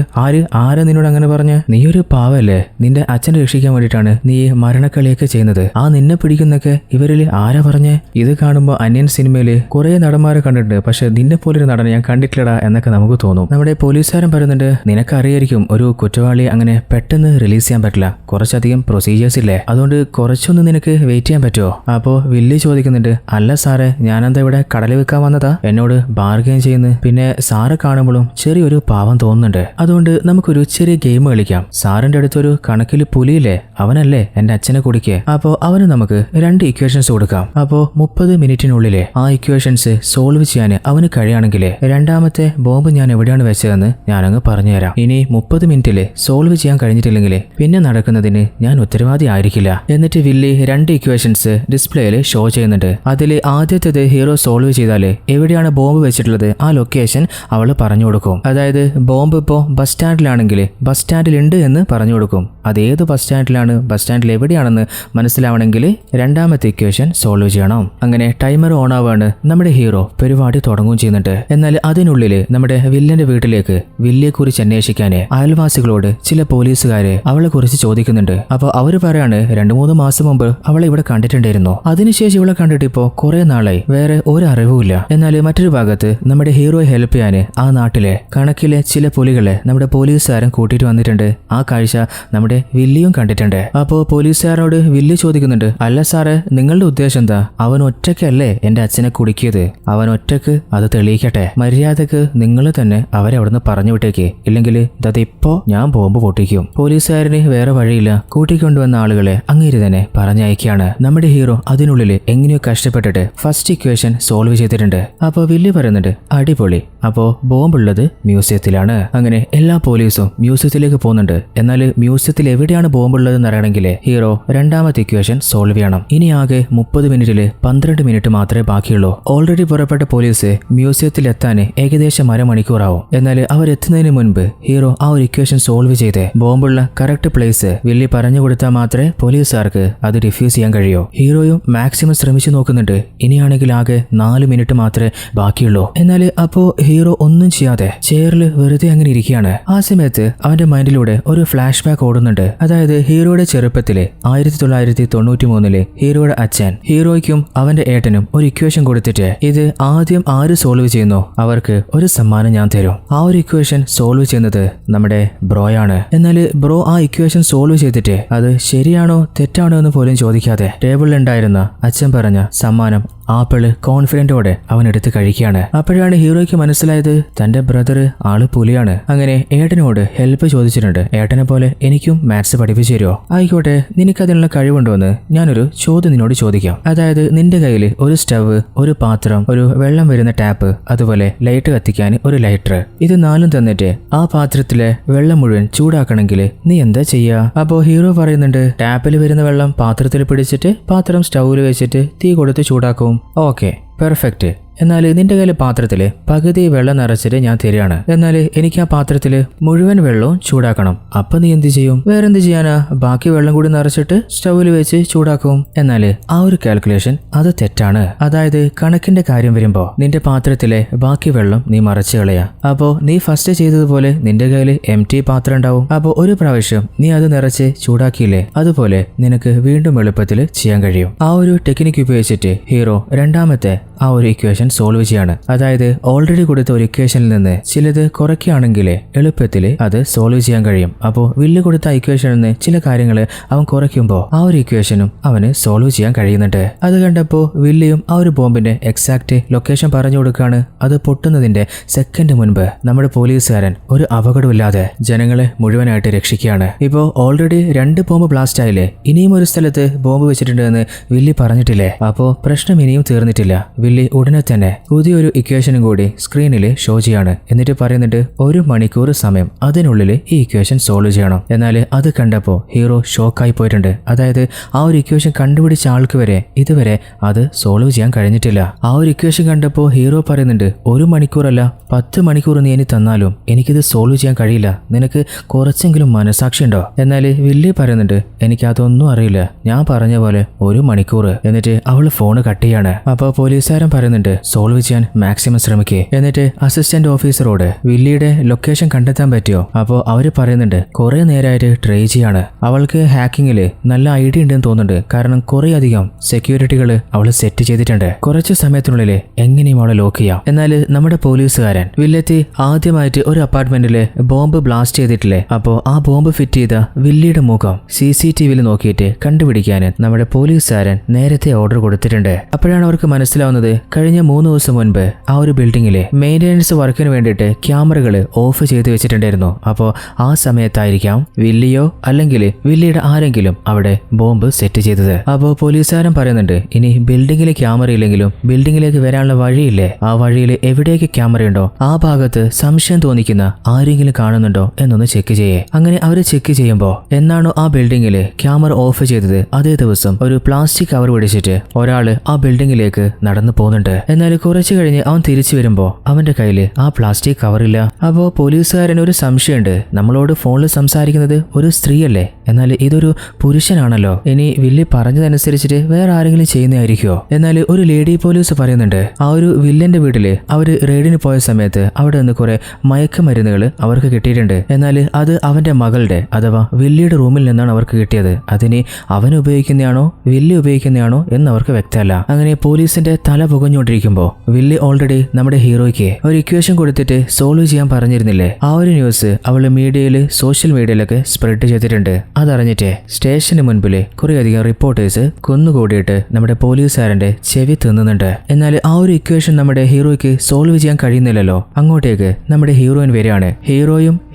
ആരാ നിന്നോട് അങ്ങനെ പറഞ്ഞ? നീ ഒരു പാവല്ലേ, നിന്റെ അച്ഛനെ രക്ഷിക്കാൻ വേണ്ടിയിട്ടാണ് നീ മരണക്കളിയൊക്കെ ചെയ്യുന്നത്. ആ നിന്നെ പിടിക്കുന്നൊക്കെ ഇവരിൽ ആരാ പറഞ്ഞേ? ഇത് കാണുമ്പോ അന്യൻ സിനിമയില് കുറെ നടന്മാരെ കണ്ടിട്ടുണ്ട്, പക്ഷെ നിന്നെ പോലൊരു നടനെ ഞാൻ കണ്ടിട്ടില്ലടാ എന്നൊക്കെ നമുക്ക് തോന്നും. നമ്മുടെ പോലീസുകാരൻ പറയുന്നുണ്ട്, നിനക്കറിയായിരിക്കും ഒരു കുറ്റവാളിയെ അങ്ങനെ പെട്ടെന്ന് റിലീസ് ചെയ്യാൻ പറ്റില്ല, കുറച്ചധികം പ്രൊസീജിയേഴ്സ് ഇല്ലേ, അതുകൊണ്ട് കുറച്ചൊന്ന് നിനക്ക് വെയിറ്റ് ചെയ്യാൻ പറ്റുമോ? അപ്പോ വില്ലി ചോദിക്കുന്നുണ്ട്, അല്ല സാറേ, ഞാനെന്താ ഇവിടെ കടല് വെക്കാൻ വന്നതാ? എന്നോട് ബാർഗെയിൻ ചെയ്യുന്നു. പിന്നെ സാറ് കാണുമ്പോഴും ചെറിയൊരു പാവം തോന്നുന്നുണ്ട്, അതുകൊണ്ട് നമുക്കൊരു ചെറിയ ഗെയിം കളിക്കാം. സാറിന്റെ അടുത്തൊരു കണക്കിൽ പുലിയില്ലേ, അവനല്ലേ എന്റെ അച്ഛനെ കുടിക്കേ. അപ്പോ അവന് നമുക്ക് 2 ഇക്വേഷൻസ് കൊടുക്കാം. അപ്പോ 30 മിനിറ്റിനുള്ളിലെ ആ ഇക്വേഷൻസ് സോൾവ് ചെയ്യാൻ അവന് കഴിയുകയാണെങ്കിൽ രണ്ടാമത്തെ ബോംബ് ഞാൻ എവിടെയാണ് വെച്ചതെന്ന് ഞാനങ്ങ് പറഞ്ഞുതരാം. ഇനി 30 മിനിറ്റില് സോൾവ് ചെയ്യാൻ കഴിഞ്ഞിട്ടില്ലെങ്കിൽ പിന്നെ നടക്കുന്നതിന് ഞാൻ ഉത്തരവാദി ആയിരിക്കില്ല. എന്നിട്ട് വില്ലി 2 ഇക്വേഷൻസ് ഡിസ്പ്ലേയിൽ ഷോ ചെയ്യുന്നുണ്ട്. അതിൽ ആദ്യത്തേത് ഹീറോ സോൾവ് ചെയ്താല് എവിടെയാണ് ബോംബ് വെച്ചിട്ടുള്ളത് ആ ലൊക്കേഷൻ അവള് പറഞ്ഞു കൊടുക്കും. അതായത് ബോംബ് ഇപ്പോ ബസ് സ്റ്റാൻഡിലാണെങ്കിൽ ബസ് സ്റ്റാൻഡിൽ ഉണ്ട് എന്ന് പറഞ്ഞു കൊടുക്കും. അതേത് ബസ് സ്റ്റാൻഡിലാണ്, ബസ് സ്റ്റാൻഡിൽ എവിടെയാണെന്ന് മനസ്സിലാവണമെങ്കിൽ രണ്ടാമത്തെ ഇക്വേഷൻ സോൾവ് ചെയ്യണം. അങ്ങനെ ടൈമർ ഓൺ ആവാണ്. നമ്മുടെ ഹീറോ പരിപാടി തുടങ്ങുകയും ചെയ്യുന്നുണ്ട്. എന്നാൽ അതിനുള്ളില് നമ്മുടെ വില്ലന്റെ വീട്ടിലേക്ക് വില്ലിയെ കുറിച്ച് അന്വേഷിക്കാന് അയൽവാസികളോട് ചില പോലീസുകാര് അവളെ കുറിച്ച് ചോദിക്കുന്നുണ്ട്. അപ്പൊ അവര് പറയാണ്, 2-3 മാസം മുമ്പ് അവളെ ഇവിടെ കണ്ടിട്ടുണ്ടായിരുന്നു. അതിനുശേഷം ഇവളെ കണ്ടിട്ട് ഇപ്പോ കുറെ നാളായി വേറെ ഒരു അറിവുമില്ല. എന്നാൽ മറ്റൊരു ഭാഗത്ത് നമ്മുടെ ഹീറോയെ ഹെൽപ്പ് ചെയ്യാന് ആ നാട്ടിലെ കണക്കിലെ ചില പുലികളെ നമ്മുടെ പോലീസുകാരൻ കൂട്ടിയിട്ട് വന്നിട്ടുണ്ട്. ആ കാഴ്ച നമ്മുടെ വില്ലിയും കണ്ടിട്ടുണ്ട്. അപ്പോ പോലീസുകാരോട് വില്ലി ചോദിക്കുന്നുണ്ട്, അല്ല സാറേ, നിങ്ങളുടെ ഉദ്ദേശം എന്താ? അവൻ ഒറ്റയ്ക്കല്ലേ എന്റെ അച്ഛനെ കുടിക്കിയത്? അവൻ ഒറ്റക്ക് അത് തെളിയിക്കട്ടെ. മര്യാദക്ക് നിങ്ങൾ തന്നെ അവരെ അവിടുന്ന് പറഞ്ഞു വിട്ടേക്ക്, ഇല്ലെങ്കിൽ ഇപ്പോ ഞാൻ ബോംബ് പൊട്ടിക്കും. പോലീസുകാരന് വേറെ വഴിയില്ല, കൂട്ടിക്കൊണ്ടുവന്ന ആളുകളെ അങ്ങേര് തന്നെ പറഞ്ഞയക്കാണ്. നമ്മുടെ ഹീറോ അതിനുള്ളിൽ എങ്ങനെയോ കഷ്ടപ്പെട്ടിട്ട് ഫസ്റ്റ് ഇക്വേഷൻ സോൾവ് ചെയ്തിട്ടുണ്ട്. അപ്പോ വില്ലി പറയുന്നുണ്ട്, അടിപൊളി. അപ്പോ ബോംബുള്ളത് മ്യൂസിയത്തിലാണ്. അങ്ങനെ എല്ലാ പോലീസും മ്യൂസിയത്തിലേക്ക് പോകുന്നുണ്ട്. എന്നാൽ മ്യൂസിയത്തിൽ എവിടെയാണ് ബോംബുള്ളതെന്ന് അറിയണമെങ്കിൽ ഹീറോ രണ്ടാമത്തെ ഇക്വേഷൻ സോൾവ് ചെയ്യണം. ഇനി ആകെ 30 മിനിറ്റില് 12 മിനിറ്റ് മാത്രമേ ബാക്കിയുള്ളൂ. ഓൾറെഡി പുറപ്പെട്ട പോലീസ് മ്യൂസിയത്തിൽ എത്താൻ ഏകദേശം അരമണിക്കൂറാവും. എന്നാൽ അവരെത്തുന്നതിന് മുൻപ് ഹീറോ ആ ഒരു ഇക്വേഷൻ സോൾവ് ചെയ്ത് ബോംബുള്ള കറക്റ്റ് പ്ലേസ് വില്ലി പറഞ്ഞു കൊടുത്താൽ മാത്രമേ പോലീസുകാർക്ക് അത് ഡിഫ്യൂസ് ചെയ്യാൻ കഴിയൂ. ഹീറോയും മാക്സിമം ശ്രമിച്ചു നോക്കുന്നുണ്ട്. ഇനിയാണെങ്കിൽ ആകെ 4 മിനിറ്റ് മാത്രമേ ബാക്കിയുള്ളൂ. എന്നാൽ അപ്പോ ഹീറോ ഒന്നും ചെയ്യാതെ ചെയറിൽ വെറുതെ അങ്ങനെ ഇരിക്കുകയാണ്. ആ സമയത്ത് അവന്റെ മൈൻഡിലൂടെ ഒരു ഫ്ലാഷ് ബാക്ക് ഓടുന്നുണ്ട്. അതായത് ഹീറോയുടെ ചെറുപ്പത്തിലെ 1993 ഹീറോയുടെ അച്ഛൻ ഹീറോയ്ക്കും അവന്റെ ഏട്ടനും ഒരു ഇക്വേഷൻ കൊടുത്തിട്ട്, ഇത് ആദ്യം ആര് സോൾവ് ചെയ്യുന്നു അവർക്ക് ഒരു സമ്മാനം ഞാൻ തരും. ആ ഒരു ഇക്വേഷൻ സോൾവ് ചെയ്യുന്നത് നമ്മുടെ ബ്രോയാണ്. എന്നാൽ ബ്രോ ആ ഇക്വേഷൻ സോൾവ് ചെയ്തിട്ട് അത് ശരിയാണോ തെറ്റാണോ എന്ന് പോലും ചോദിക്കാതെ ടേബിളിലുണ്ടായിരുന്ന അച്ഛൻ പറഞ്ഞ സമ്മാനം ആപ്പിള് കോൺഫിഡന്റോടെ അവൻ എടുത്ത് കഴിക്കുകയാണ്. അപ്പോഴാണ് ഹീറോയ്ക്ക് മനസ്സിലായത് തന്റെ ബ്രദർ ആള് പുലിയാണ്. അങ്ങനെ ഏട്ടനോട് ഹെൽപ്പ് ചോദിച്ചിട്ടുണ്ട്. ഏട്ടനെ പോലെ എനിക്കും മാത്സ് പഠിപ്പിച്ചു തരുമോ? ആയിക്കോട്ടെ, നിനക്കതിനുള്ള കഴിവുണ്ടോന്ന് ഞാനൊരു ചോദ്യം നിന്നോട് ചോദിക്കാം. അതായത് നിന്റെ കയ്യിൽ ഒരു സ്റ്റവ്, ഒരു പാത്രം, ഒരു വെള്ളം വരുന്ന ടാപ്പ്, അതുപോലെ ലൈറ്റ് കത്തിക്കാൻ ഒരു ലൈറ്റർ, ഇത് 4 തന്നിട്ട് ആ പാത്രത്തിലെ വെള്ളം മുഴുവൻ ചൂടാക്കണമെങ്കിൽ നീ എന്താ ചെയ്യാ? അപ്പോ ഹീറോ പറയുന്നുണ്ട്, ടാപ്പിൽ വരുന്ന വെള്ളം പാത്രത്തിൽ പിടിച്ചിട്ട് പാത്രം സ്റ്റൗവിൽ വെച്ചിട്ട് തീ കൊടുത്ത് ചൂടാക്കും. Okay, perfect. എന്നാൽ നിന്റെ കയ്യിലെ പാത്രത്തില് പകുതി വെള്ളം നിറച്ചിട്ട് ഞാൻ തരികയാണ്. എന്നാൽ എനിക്ക് ആ പാത്രത്തില് മുഴുവൻ വെള്ളവും ചൂടാക്കണം. അപ്പൊ നീ എന്ത് ചെയ്യും? വേറെന്ത് ചെയ്യാനാ? ബാക്കി വെള്ളം കൂടി നിറച്ചിട്ട് സ്റ്റൗവിൽ വെച്ച് ചൂടാക്കും. എന്നാല് ആ ഒരു കാൽക്കുലേഷൻ അത് തെറ്റാണ്. അതായത് കണക്കിന്റെ കാര്യം വരുമ്പോ നിന്റെ പാത്രത്തിലെ ബാക്കി വെള്ളം നീ മറച്ചു കളയാ. അപ്പോ നീ ഫസ്റ്റ് ചെയ്തതുപോലെ നിന്റെ കയ്യിൽ എംറ്റി പാത്രം ഉണ്ടാവും. അപ്പോ ഒരു പ്രാവശ്യം നീ അത് നിറച്ച് ചൂടാക്കിയില്ലേ, അതുപോലെ നിനക്ക് വീണ്ടും എളുപ്പത്തിൽ ചെയ്യാൻ കഴിയും. ആ ഒരു ടെക്നിക്ക് ഉപയോഗിച്ചിട്ട് ഹീറോ രണ്ടാമത്തെ ആ ഒരു ഇക്വേഷൻ സോൾവ് ചെയ്യാണ്. അതായത് ഓൾറെഡി കൊടുത്ത ഒരു ഇക്വേഷനിൽ നിന്ന് ചിലത് കുറയ്ക്കുകയാണെങ്കിൽ എളുപ്പത്തിൽ അത് സോൾവ് ചെയ്യാൻ കഴിയും. അപ്പോൾ വില്ല് കൊടുത്ത ഇക്വേഷനിൽ നിന്ന് ചില കാര്യങ്ങൾ അവൻ കുറയ്ക്കുമ്പോൾ ആ ഒരു ഇക്വേഷനും അവന് സോൾവ് ചെയ്യാൻ കഴിയുന്നുണ്ട്. അത് കണ്ടപ്പോൾ വില്ലിയും ആ ഒരു ബോംബിന്റെ എക്സാക്ട് ലൊക്കേഷൻ പറഞ്ഞു കൊടുക്കുകയാണ്. അത് പൊട്ടുന്നതിന്റെ സെക്കൻഡ് മുൻപ് നമ്മുടെ പോലീസുകാരൻ ഒരു അപകടമില്ലാതെ ജനങ്ങളെ മുഴുവനായിട്ട് രക്ഷിക്കുകയാണ്. ഇപ്പോൾ ഓൾറെഡി 2 ബോംബ് ബ്ലാസ്റ്റ് ആയില്ലേ, ഇനിയും ഒരു സ്ഥലത്ത് ബോംബ് വെച്ചിട്ടുണ്ട് എന്ന് വില്ലി പറഞ്ഞിട്ടില്ലേ. അപ്പോൾ പ്രശ്നം ഇനിയും തീർന്നിട്ടില്ല. വില്ലി ഉടനെ തന്നെ പുതിയൊരു ഇക്വേഷനും കൂടി സ്ക്രീനിൽ ഷോ ചെയ്യാണ്. എന്നിട്ട് പറയുന്നുണ്ട് 1 മണിക്കൂർ സമയം, അതിനുള്ളിൽ ഈ ഇക്വേഷൻ സോൾവ് ചെയ്യണം. എന്നാൽ അത് കണ്ടപ്പോൾ ഹീറോ ഷോക്കായി പോയിട്ടുണ്ട്. അതായത് ആ ഒരു ഇക്വേഷൻ കണ്ടുപിടിച്ച ആൾക്ക് വരെ ഇതുവരെ അത് സോൾവ് ചെയ്യാൻ കഴിഞ്ഞിട്ടില്ല. ആ ഒരു ഇക്വേഷൻ കണ്ടപ്പോൾ ഹീറോ പറയുന്നുണ്ട് 1 മണിക്കൂറല്ല 10 മണിക്കൂർ നീ ഇനി തന്നാലും എനിക്കിത് സോൾവ് ചെയ്യാൻ കഴിയില്ല. നിനക്ക് കുറച്ചെങ്കിലും മനസാക്ഷി ഉണ്ടോ? എന്നാൽ വില്ലി പറയുന്നുണ്ട് എനിക്കതൊന്നും അറിയില്ല, ഞാൻ പറഞ്ഞ പോലെ 1 മണിക്കൂർ. എന്നിട്ട് അവൾ ഫോണ് കട്ട് ചെയ്യാണ്. അപ്പോൾ പോലീസുകാരൻ പറയുന്നുണ്ട് സോൾവ് ചെയ്യാൻ മാക്സിമം ശ്രമിക്കേ. എന്നിട്ട് അസിസ്റ്റന്റ് ഓഫീസറോട് വില്ലിയുടെ ലൊക്കേഷൻ കണ്ടെത്താൻ പറ്റിയോ? അപ്പോൾ അവര് പറയുന്നുണ്ട് കുറെ നേരമായിട്ട് ട്രൈ ചെയ്യാണ്. അവൾക്ക് ഹാക്കിങ്ങില് നല്ല ഐഡിയ ഉണ്ടെന്ന് തോന്നുന്നുണ്ട്. കാരണം കുറെ അധികം സെക്യൂരിറ്റികൾ അവള് സെറ്റ് ചെയ്തിട്ടുണ്ട്. കുറച്ചു സമയത്തിനുള്ളിൽ എങ്ങനെയും അവളെ ലോക്ക് ചെയ്യാം. എന്നാൽ നമ്മുടെ പോലീസുകാരൻ വില്ലെത്തി ആദ്യമായിട്ട് ഒരു അപ്പാർട്ട്മെന്റില് ബോംബ് ബ്ലാസ്റ്റ് ചെയ്തിട്ടില്ലേ, അപ്പോൾ ആ ബോംബ് ഫിറ്റ് ചെയ്ത വില്ലിയുടെ മുഖം CCTVയിൽ നോക്കിയിട്ട് കണ്ടുപിടിക്കാൻ നമ്മുടെ പോലീസുകാരൻ നേരത്തെ ഓർഡർ കൊടുത്തിട്ടുണ്ട്. അപ്പോഴാണ് അവർക്ക് മനസ്സിലാവുന്നത് കഴിഞ്ഞ 3 ദിവസം മുൻപ് ആ ഒരു ബിൽഡിങ്ങിലെ മെയിൻ്റെനൻസ് വർക്കിന് വേണ്ടിയിട്ട് ക്യാമറകൾ ഓഫ് ചെയ്ത് വെച്ചിട്ടുണ്ടായിരുന്നു. അപ്പോൾ ആ സമയത്തായിരിക്കാം വില്ലിയോ അല്ലെങ്കിൽ വില്ലിയുടെ ആരെങ്കിലും അവിടെ ബോംബ് സെറ്റ് ചെയ്തത്. അപ്പോൾ പോലീസുകാരൻ പറയുന്നുണ്ട് ഇനി ബിൽഡിങ്ങിലെ ക്യാമറ ഇല്ലെങ്കിലും ബിൽഡിങ്ങിലേക്ക് വരാനുള്ള വഴിയില്ലേ, ആ വഴിയിൽ എവിടേക്ക് ക്യാമറയുണ്ടോ ആ ഭാഗത്ത് സംശയം തോന്നിക്കുന്ന ആരെങ്കിലും കാണുന്നുണ്ടോ എന്നൊന്ന് ചെക്ക് ചെയ്യേ. അങ്ങനെ അവർ ചെക്ക് ചെയ്യുമ്പോൾ എന്നാണോ ആ ബിൽഡിങ്ങില് ക്യാമറ ഓഫ് ചെയ്തത് അതേ ദിവസം ഒരു പ്ലാസ്റ്റിക് കവർ പിടിച്ചിട്ട് ഒരാള് ആ ബിൽഡിങ്ങിലേക്ക് നടന്നു പോകുന്നുണ്ട്. എന്നാൽ കുറച്ചു കഴിഞ്ഞ് അവൻ തിരിച്ചു വരുമ്പോ അവന്റെ കയ്യിൽ ആ പ്ലാസ്റ്റിക് കവറില്ല. അപ്പോ പോലീസുകാരന് ഒരു സംശയമുണ്ട്, നമ്മളോട് ഫോണിൽ സംസാരിക്കുന്നത് ഒരു സ്ത്രീയല്ലേ, എന്നാൽ ഇതൊരു പുരുഷനാണല്ലോ, ഇനി വില്ലി പറഞ്ഞതനുസരിച്ചിട്ട് വേറെ ആരെങ്കിലും ചെയ്യുന്നതായിരിക്കോ? എന്നാൽ ഒരു ലേഡി പോലീസ് പറയുന്നുണ്ട് ആ ഒരു വില്ലന്റെ വീട്ടില് അവര് റെയ്ഡിന് പോയ സമയത്ത് അവിടെ നിന്ന് കുറെ മയക്കുമരുന്നുകൾ അവർക്ക് കിട്ടിയിട്ടുണ്ട്. എന്നാൽ അത് അവന്റെ മകളുടെ അഥവാ വില്ലിയുടെ റൂമിൽ നിന്നാണ് അവർക്ക് കിട്ടിയത്. അതിന് അവൻ ഉപയോഗിക്കുന്നതാണോ വില്ലി ഉപയോഗിക്കുന്നതാണോ എന്ന് അവർക്ക് വ്യക്തമല്ല. അങ്ങനെ പോലീസിന്റെ തല പുകഞ്ഞുകൊണ്ടിരിക്കുമ്പോൾ വില്ലി ഓൾറെഡി നമ്മുടെ ഹീറോയ്ക്ക് ഒരു ഇക്വേഷൻ കൊടുത്തിട്ട് സോൾവ് ചെയ്യാൻ പറഞ്ഞിരുന്നില്ലേ, ആ ഒരു ന്യൂസ് അവള് മീഡിയയില് സോഷ്യൽ മീഡിയയിലൊക്കെ സ്പ്രെഡ് ചെയ്തിട്ടുണ്ട്. അതറിഞ്ഞിട്ട് സ്റ്റേഷന് മുൻപില് കുറേയധികം റിപ്പോർട്ടേഴ്സ് കുന്നുകൂടിയിട്ട് നമ്മുടെ പോലീസുകാരന്റെ ചെവി തിന്നുന്നുണ്ട്. എന്നാൽ ആ ഒരു ഇക്വേഷൻ നമ്മുടെ ഹീറോയ്ക്ക് സോൾവ് ചെയ്യാൻ കഴിയുന്നില്ലല്ലോ. അങ്ങോട്ടേക്ക് നമ്മുടെ ഹീറോയിൻ വരികയാണ്.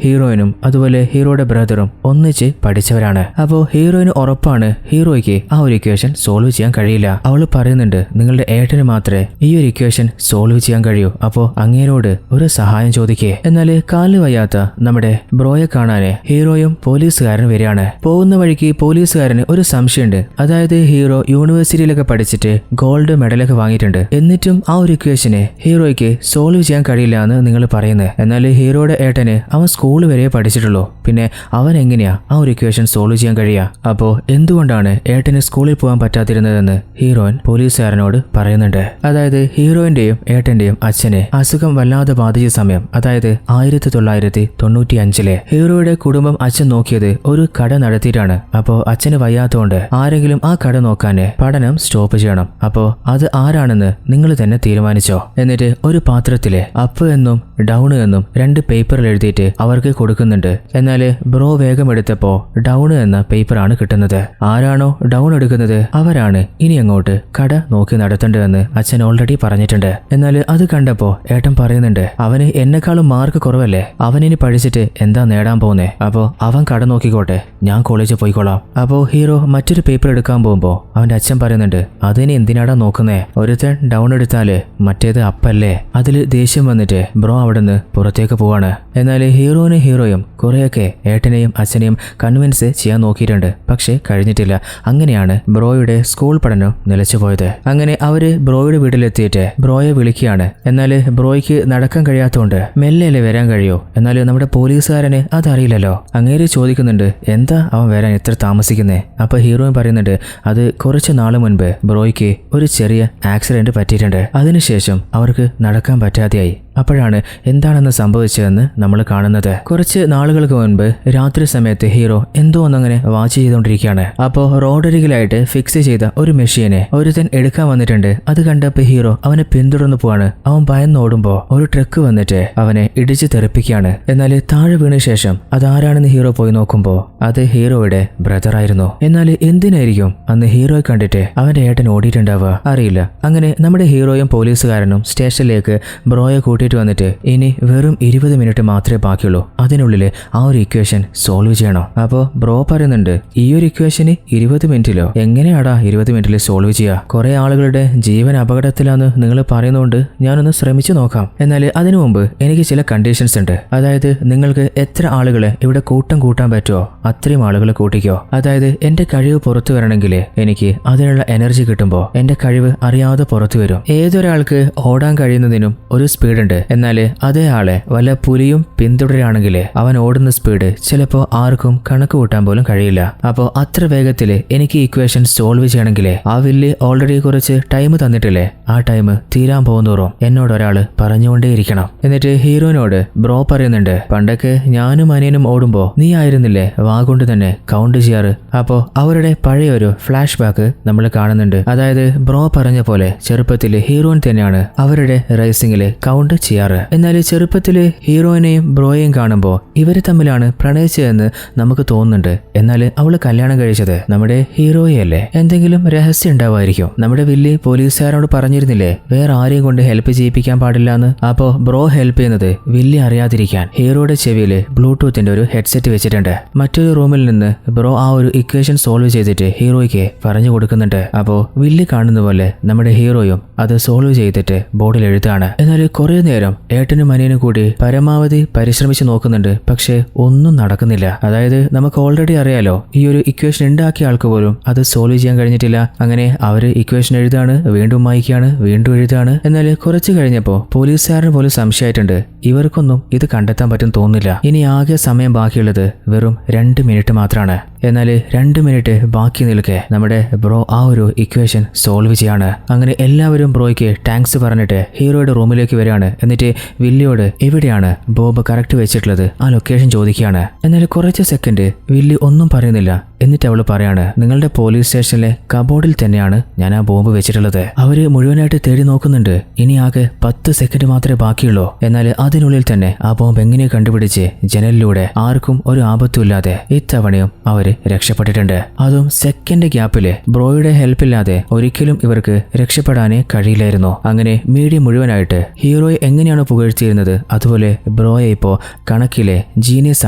ഹീറോയിനും അതുപോലെ ഹീറോയുടെ ബ്രദറും ഒന്നിച്ച് പഠിച്ചവരാണ്. അപ്പോൾ ഹീറോയിന് ഉറപ്പാണ് ഹീറോയ്ക്ക് ആ ഒരു ഇക്വേഷൻ സോൾവ് ചെയ്യാൻ കഴിയില്ല. അവള് പറയുന്നുണ്ട് നിങ്ങളുടെ ഏട്ടന് മാത്രമേ ഈ ഒരു ഇക്വേഷൻ സോൾവ് ചെയ്യാൻ കഴിയൂ, അപ്പോൾ അങ്ങേരോട് ഒരു സഹായം ചോദിക്കേ. എന്നാൽ കാല് വയ്യാത്ത നമ്മുടെ ബ്രോയെ കാണാന് ഹീറോയും പോലീസുകാരൻ വരികയാണ്. പോകുന്ന വഴിക്ക് പോലീസുകാരന് ഒരു സംശയമുണ്ട്. അതായത് ഹീറോ യൂണിവേഴ്സിറ്റിയിലൊക്കെ പഠിച്ചിട്ട് ഗോൾഡ് മെഡലൊക്കെ വാങ്ങിയിട്ടുണ്ട്, എന്നിട്ടും ആ ഒരു ഇക്വേഷനെ ഹീറോയ്ക്ക് സോൾവ് ചെയ്യാൻ കഴിയില്ല എന്ന് നിങ്ങൾ പറയുന്നത്. എന്നാൽ ഹീറോയുടെ ഏട്ടന് അവൻ സ്കൂൾ വരെ പഠിച്ചിട്ടുള്ളൂ, പിന്നെ അവൻ എങ്ങനെയാ ആ ഒരു ഇക്വേഷൻ സോൾവ് ചെയ്യാൻ കഴിയുക? അപ്പോൾ എന്തുകൊണ്ടാണ് ഏട്ടന് സ്കൂളിൽ പോകാൻ പറ്റാതിരുന്നതെന്ന് ഹീറോയിൻ പോലീസുകാരനോട് പറയുന്നുണ്ട്. അതായത് ഹീറോയിന്റെയും ഏട്ടന്റെയും അച്ഛനെ അസുഖം വല്ലാതെ ബാധിച്ച സമയം, അതായത് 1995 ഹീറോയുടെ കുടുംബം അച്ഛൻ നോക്കിയത് ഒരു കട നടത്തിയിട്ടാണ്. അപ്പോൾ അച്ഛന് വയ്യാത്തതുകൊണ്ട് ആരെങ്കിലും ആ കട നോക്കാന് പഠനം സ്റ്റോപ്പ് ചെയ്യണം. അപ്പോൾ അത് ആരാണെന്ന് നിങ്ങൾ തന്നെ തീരുമാനിച്ചോ. എന്നിട്ട് ഒരു പാത്രത്തിലെ അപ്പ് എന്നും ഡൗൺ എന്നും 2 പേപ്പറിൽ എഴുതിയിട്ട് അവർക്ക് കൊടുക്കുന്നുണ്ട്. എന്നാൽ ബ്രോ വേഗം എടുത്തപ്പോ ഡൗൺ എന്ന പേപ്പറാണ് കിട്ടുന്നത്. ആരാണോ ഡൗൺ എടുക്കുന്നത് അവരാണ് ഇനി അങ്ങോട്ട് കട നോക്കി നടത്തേണ്ടതെന്ന് അച്ഛൻ ഓൾറെഡി പറഞ്ഞിട്ടുണ്ട്. എന്നാൽ അത് കണ്ടപ്പോ ഏട്ടൻ പറയുന്നുണ്ട് അവന് എന്നെക്കാളും മാർക്ക് കുറവല്ലേ, അവനിനി പഠിച്ചിട്ട് എന്താ നേടാൻ പോകുന്നേ, അപ്പോ അവൻ കട നോക്കിക്കോട്ടെ, ഞാൻ കോളേജിൽ പോയിക്കോളാം. അപ്പോ ഹീറോ മറ്റൊരു പേപ്പർ എടുക്കാൻ പോകുമ്പോ അവന്റെ അച്ഛൻ പറയുന്നുണ്ട് അതിന് എന്തിനാടാ നോക്കുന്നേ, ഒരുത്തൻ ഡൗൺ എടുത്താല് മറ്റേത് അപ്പല്ലേ. അതിൽ ദേഷ്യം വന്നിട്ട് ബ്രോ അവിടുന്ന് പുറത്തേക്ക് പോവാണ്. എന്നാൽ ഹീറോയും കുറെയൊക്കെ ഏട്ടനെയും അച്ഛനെയും കൺവിൻസ് ചെയ്യാൻ നോക്കിയിട്ടുണ്ട്, പക്ഷെ കഴിഞ്ഞിട്ടില്ല. അങ്ങനെയാണ് ബ്രോയുടെ സ്കൂൾ പഠനം നിലച്ചുപോയത്. അങ്ങനെ അവര് ബ്രോയെ ബ്രോയുടെ വീട്ടിലെത്തിയിട്ട് ബ്രോയെ വിളിക്കുകയാണ്. എന്നാൽ ബ്രോയ്ക്ക് നടക്കാൻ കഴിയാത്തതുകൊണ്ട് മെല്ലെയല്ലേ വരാൻ കഴിയോ? എന്നാൽ നമ്മുടെ പോലീസുകാരന് അതറിയില്ലല്ലോ. അങ്ങേര് ചോദിക്കുന്നുണ്ട്, എന്താ അവൻ വരാൻ ഇത്ര താമസിക്കുന്നേ? അപ്പൊ ഹീറോയിൻ പറയുന്നുണ്ട്, അത് കുറച്ച് നാൾ മുൻപ് ബ്രോയ്ക്ക് ഒരു ചെറിയ ആക്സിഡന്റ് പറ്റിയിട്ടുണ്ട്. അതിനുശേഷം അവർക്ക് നടക്കാൻ പറ്റാതെയായി. അപ്പോഴാണ് എന്താണെന്ന് സംഭവിച്ചതെന്ന് നമ്മൾ കാണുന്നത്. കുറച്ച് നാളുകൾക്ക് മുൻപ് രാത്രി സമയത്ത് ഹീറോ എന്തോ ഒന്നങ്ങനെ വാച്ച് ചെയ്തുകൊണ്ടിരിക്കുകയാണ്. അപ്പോൾ റോഡരികിലായിട്ട് ഫിക്സ് ചെയ്ത ഒരു മെഷീനെ ഒരുത്തൻ എടുക്കാൻ വന്നിട്ടുണ്ട്. അത് കണ്ടപ്പോൾ ഹീറോ അവനെ പിന്തുടർന്നു പോവാണ്. അവൻ ഭയന്നോടുമ്പോൾ ഒരു ട്രക്ക് വന്നിട്ട് അവനെ ഇടിച്ച് തെറിപ്പിക്കുകയാണ്. എന്നാൽ താഴെ വീണ ശേഷം അതാരാണെന്ന് ഹീറോ പോയി നോക്കുമ്പോൾ അത് ഹീറോയുടെ ബ്രദറായിരുന്നു. എന്നാൽ എന്തിനായിരിക്കും അന്ന് ഹീറോയെ കണ്ടിട്ട് അവന്റെ ഏട്ടൻ ഓടിയിട്ടുണ്ടാവുക? അറിയില്ല. അങ്ങനെ നമ്മുടെ ഹീറോയും പോലീസുകാരനും സ്റ്റേഷനിലേക്ക് ബ്രോയെ കൂട്ടിയിട്ട് വന്നിട്ട് ഇനി വെറും 20 മിനിറ്റ് മാത്രമേ ബാക്കിയുള്ളൂ, അതിനുള്ളിൽ ആ ഒരു ഇക്വേഷൻ സോൾവ് ചെയ്യണം. അപ്പോൾ ബ്രോ പറയുന്നുണ്ട്, ഈ ഒരു ഇക്വേഷന് 20 മിനിറ്റിലോ? എങ്ങനെയാടാ 20 മിനിറ്റിൽ സോൾവ് ചെയ്യുക? കുറെ ആളുകളുടെ ജീവൻ അപകടത്തിലാന്ന് നിങ്ങൾ പറയുന്നതുകൊണ്ട് ഞാനൊന്ന് ശ്രമിച്ചു നോക്കാം. എന്നാൽ അതിനു മുമ്പ് എനിക്ക് ചില കണ്ടീഷൻസ് ഉണ്ട്. അതായത് നിങ്ങൾക്ക് എത്ര ആളുകളെ ഇവിടെ കൂട്ടം കൂട്ടാൻ പറ്റുമോ അത്രയും ആളുകളെ കൂട്ടിക്കോ. അതായത് എന്റെ കഴിവ് പുറത്തു വരണമെങ്കിൽ എനിക്ക് അതിനുള്ള എനർജി കിട്ടുമ്പോൾ എന്റെ കഴിവ് അറിയാതെ പുറത്തു വരും. ഏതൊരാൾക്ക് ഓടാൻ കഴിയുന്നതിനും ഒരു സ്പീഡ് ഉണ്ട്. എന്നാൽ അതേ ആളെ വല്ല പുലിയും പിന്തുടരുകയാണെങ്കിൽ അവൻ ഓടുന്ന സ്പീഡ് ചിലപ്പോൾ ആർക്കും കണക്ക് കൂട്ടാൻ പോലും കഴിയില്ല. അപ്പോൾ അത്ര വേഗത്തിൽ എനിക്ക് ഇക്വേഷൻ സോൾവ് ചെയ്യണമെങ്കിൽ ആ വില്ല് ഓൾറെഡി കുറച്ച് ടൈം തന്നിട്ടില്ലേ, ആ ടൈം തീരാൻ പോകുന്നോറും എന്നോട് ഒരാൾ പറഞ്ഞുകൊണ്ടേയിരിക്കണം. എന്നിട്ട് ഹീറോയിനോട് ബ്രോ പറയുന്നുണ്ട്, പണ്ടൊക്കെ ഞാനും അനിയനും ഓടുമ്പോൾ നീ ആയിരുന്നില്ലേ വാഗൊണ്ട് തന്നെ കൗണ്ട് ചെയ്യാറ്? അപ്പോൾ അവരുടെ പഴയൊരു ഫ്ലാഷ് ബാക്ക് നമ്മൾ കാണുന്നുണ്ട്. അതായത് ബ്രോ പറഞ്ഞ പോലെ ചെറുപ്പത്തിൽ ഹീറോയിൻ തന്നെയാണ് അവരുടെ റേസിംഗിൽ കൗണ്ട് ചെയ്യാറ്. എന്നാൽ ചെറുപ്പത്തിൽ ഹീറോയിനെയും ബ്രോയെയും കാണുമ്പോൾ ഇവർ തമ്മിലാണ് പ്രണയിച്ചതെന്ന് നമുക്ക് തോന്നുന്നുണ്ട്. എന്നാൽ അവള് കല്യാണം കഴിച്ചത് നമ്മുടെ ഹീറോയല്ലേ? എന്തെങ്കിലും രഹസ്യം ഉണ്ടാവുമായിരിക്കും. നമ്മുടെ വില്ലി പോലീസുകാരോട് പറഞ്ഞിരുന്നില്ലേ വേറെ ആരെയും കൊണ്ട് ഹെൽപ്പ് ചെയ്യിപ്പിക്കാൻ പാടില്ല എന്ന്? അപ്പോൾ ബ്രോ ഹെൽപ്പ് ചെയ്യുന്നത് വില്ലി അറിയാതിരിക്കാൻ ഹീറോയുടെ ചെവിയിൽ ബ്ലൂടൂത്തിന്റെ ഒരു ഹെഡ്സെറ്റ് വെച്ചിട്ടുണ്ട്. മറ്റൊരു റൂമിൽ നിന്ന് ബ്രോ ആ ഒരു ഇക്വേഷൻ സോൾവ് ചെയ്തിട്ട് ഹീറോയ്ക്ക് പറഞ്ഞു കൊടുക്കുന്നുണ്ട്. അപ്പോൾ വില്ലി കാണുന്ന പോലെ നമ്മുടെ ഹീറോയും അത് സോൾവ് ചെയ്തിട്ട് ബോർഡിൽ എഴുതാണ്. എന്നാൽ കുറെ നേരം ഏട്ടനും അനിയനും കൂടി പരമാവധി പരിശ്രമിച്ച് നോക്കുന്നുണ്ട്. പക്ഷെ ഒന്നും നടക്കുന്നില്ല. അതായത് നമുക്ക് ഓൾറെഡി അറിയാലോ ഈ ഒരു ഇക്വേഷൻ ഉണ്ടാക്കിയ ആൾക്ക് പോലും അത് സോൾവ് ചെയ്യാൻ കഴിഞ്ഞിട്ടില്ല. അങ്ങനെ അവര് ഇക്വേഷൻ എഴുതാണ്, വീണ്ടും വായിക്കുകയാണ്, വീണ്ടും എഴുതാണ്. എന്നാൽ കുറച്ച് കഴിഞ്ഞപ്പോൾ പോലീസുകാരന് പോലും സംശയമായിട്ടുണ്ട്, ഇവർക്കൊന്നും ഇത് കണ്ടെത്താൻ പറ്റും തോന്നുന്നില്ല. ഇനി ആകെ സമയം ബാക്കിയുള്ളത് വെറും 2 മിനിറ്റ് മാത്രമാണ്. എന്നാൽ 2 മിനിറ്റ് ബാക്കി നിൽക്കെ നമ്മുടെ ബ്രോ ആ ഒരു ഇക്വേഷൻ സോൾവ് ചെയ്യാണ്. അങ്ങനെ എല്ലാവരും ബ്രോയ്ക്ക് താങ്ക്സ് പറഞ്ഞിട്ട് ഹീറോയുടെ റൂമിലേക്ക് വരികയാണ്. എന്നിട്ട് വില്ലിയോട് എവിടെയാണ് ബോംബ് കറക്റ്റ് വെച്ചിട്ടുള്ളത് ആ ലൊക്കേഷൻ ചോദിക്കുകയാണ്. എന്നാൽ കുറച്ച് സെക്കൻഡ് വില്ലി ഒന്നും പറയുന്നില്ല. എന്നിട്ട് അവള് പറയാണ്, നിങ്ങളുടെ പോലീസ് സ്റ്റേഷനിലെ കബോർഡിൽ തന്നെയാണ് ഞാൻ ആ ബോംബ് വെച്ചിട്ടുള്ളത്. അവര് മുഴുവനായിട്ട് തേടി നോക്കുന്നുണ്ട്. ഇനി ആകെ 10 സെക്കൻഡ് മാത്രമേ ബാക്കിയുള്ളൂ. എന്നാൽ അതിനുള്ളിൽ തന്നെ ആ ബോംബ് എങ്ങനെ കണ്ടുപിടിച്ച് ജനലിലൂടെ ആർക്കും ഒരു ആപത്തുമില്ലാതെ ഇത്തവണയും അവര് രക്ഷപ്പെട്ടിട്ടുണ്ട്. അതും സെക്കൻഡ് ഗ്യാപ്പില് ബ്രോയുടെ ഹെൽപ്പില്ലാതെ ഒരിക്കലും ഇവർക്ക് രക്ഷപ്പെടാനേ കഴിയില്ലായിരുന്നു. അങ്ങനെ മീഡിയ മുഴുവനായിട്ട് ഹീറോയെ എങ്ങനെയാണ് പുകഴ്ത്തിയിരുന്നത് അതുപോലെ ബ്രോയെ ഇപ്പോ കണക്കിലെ ജീനിയസ്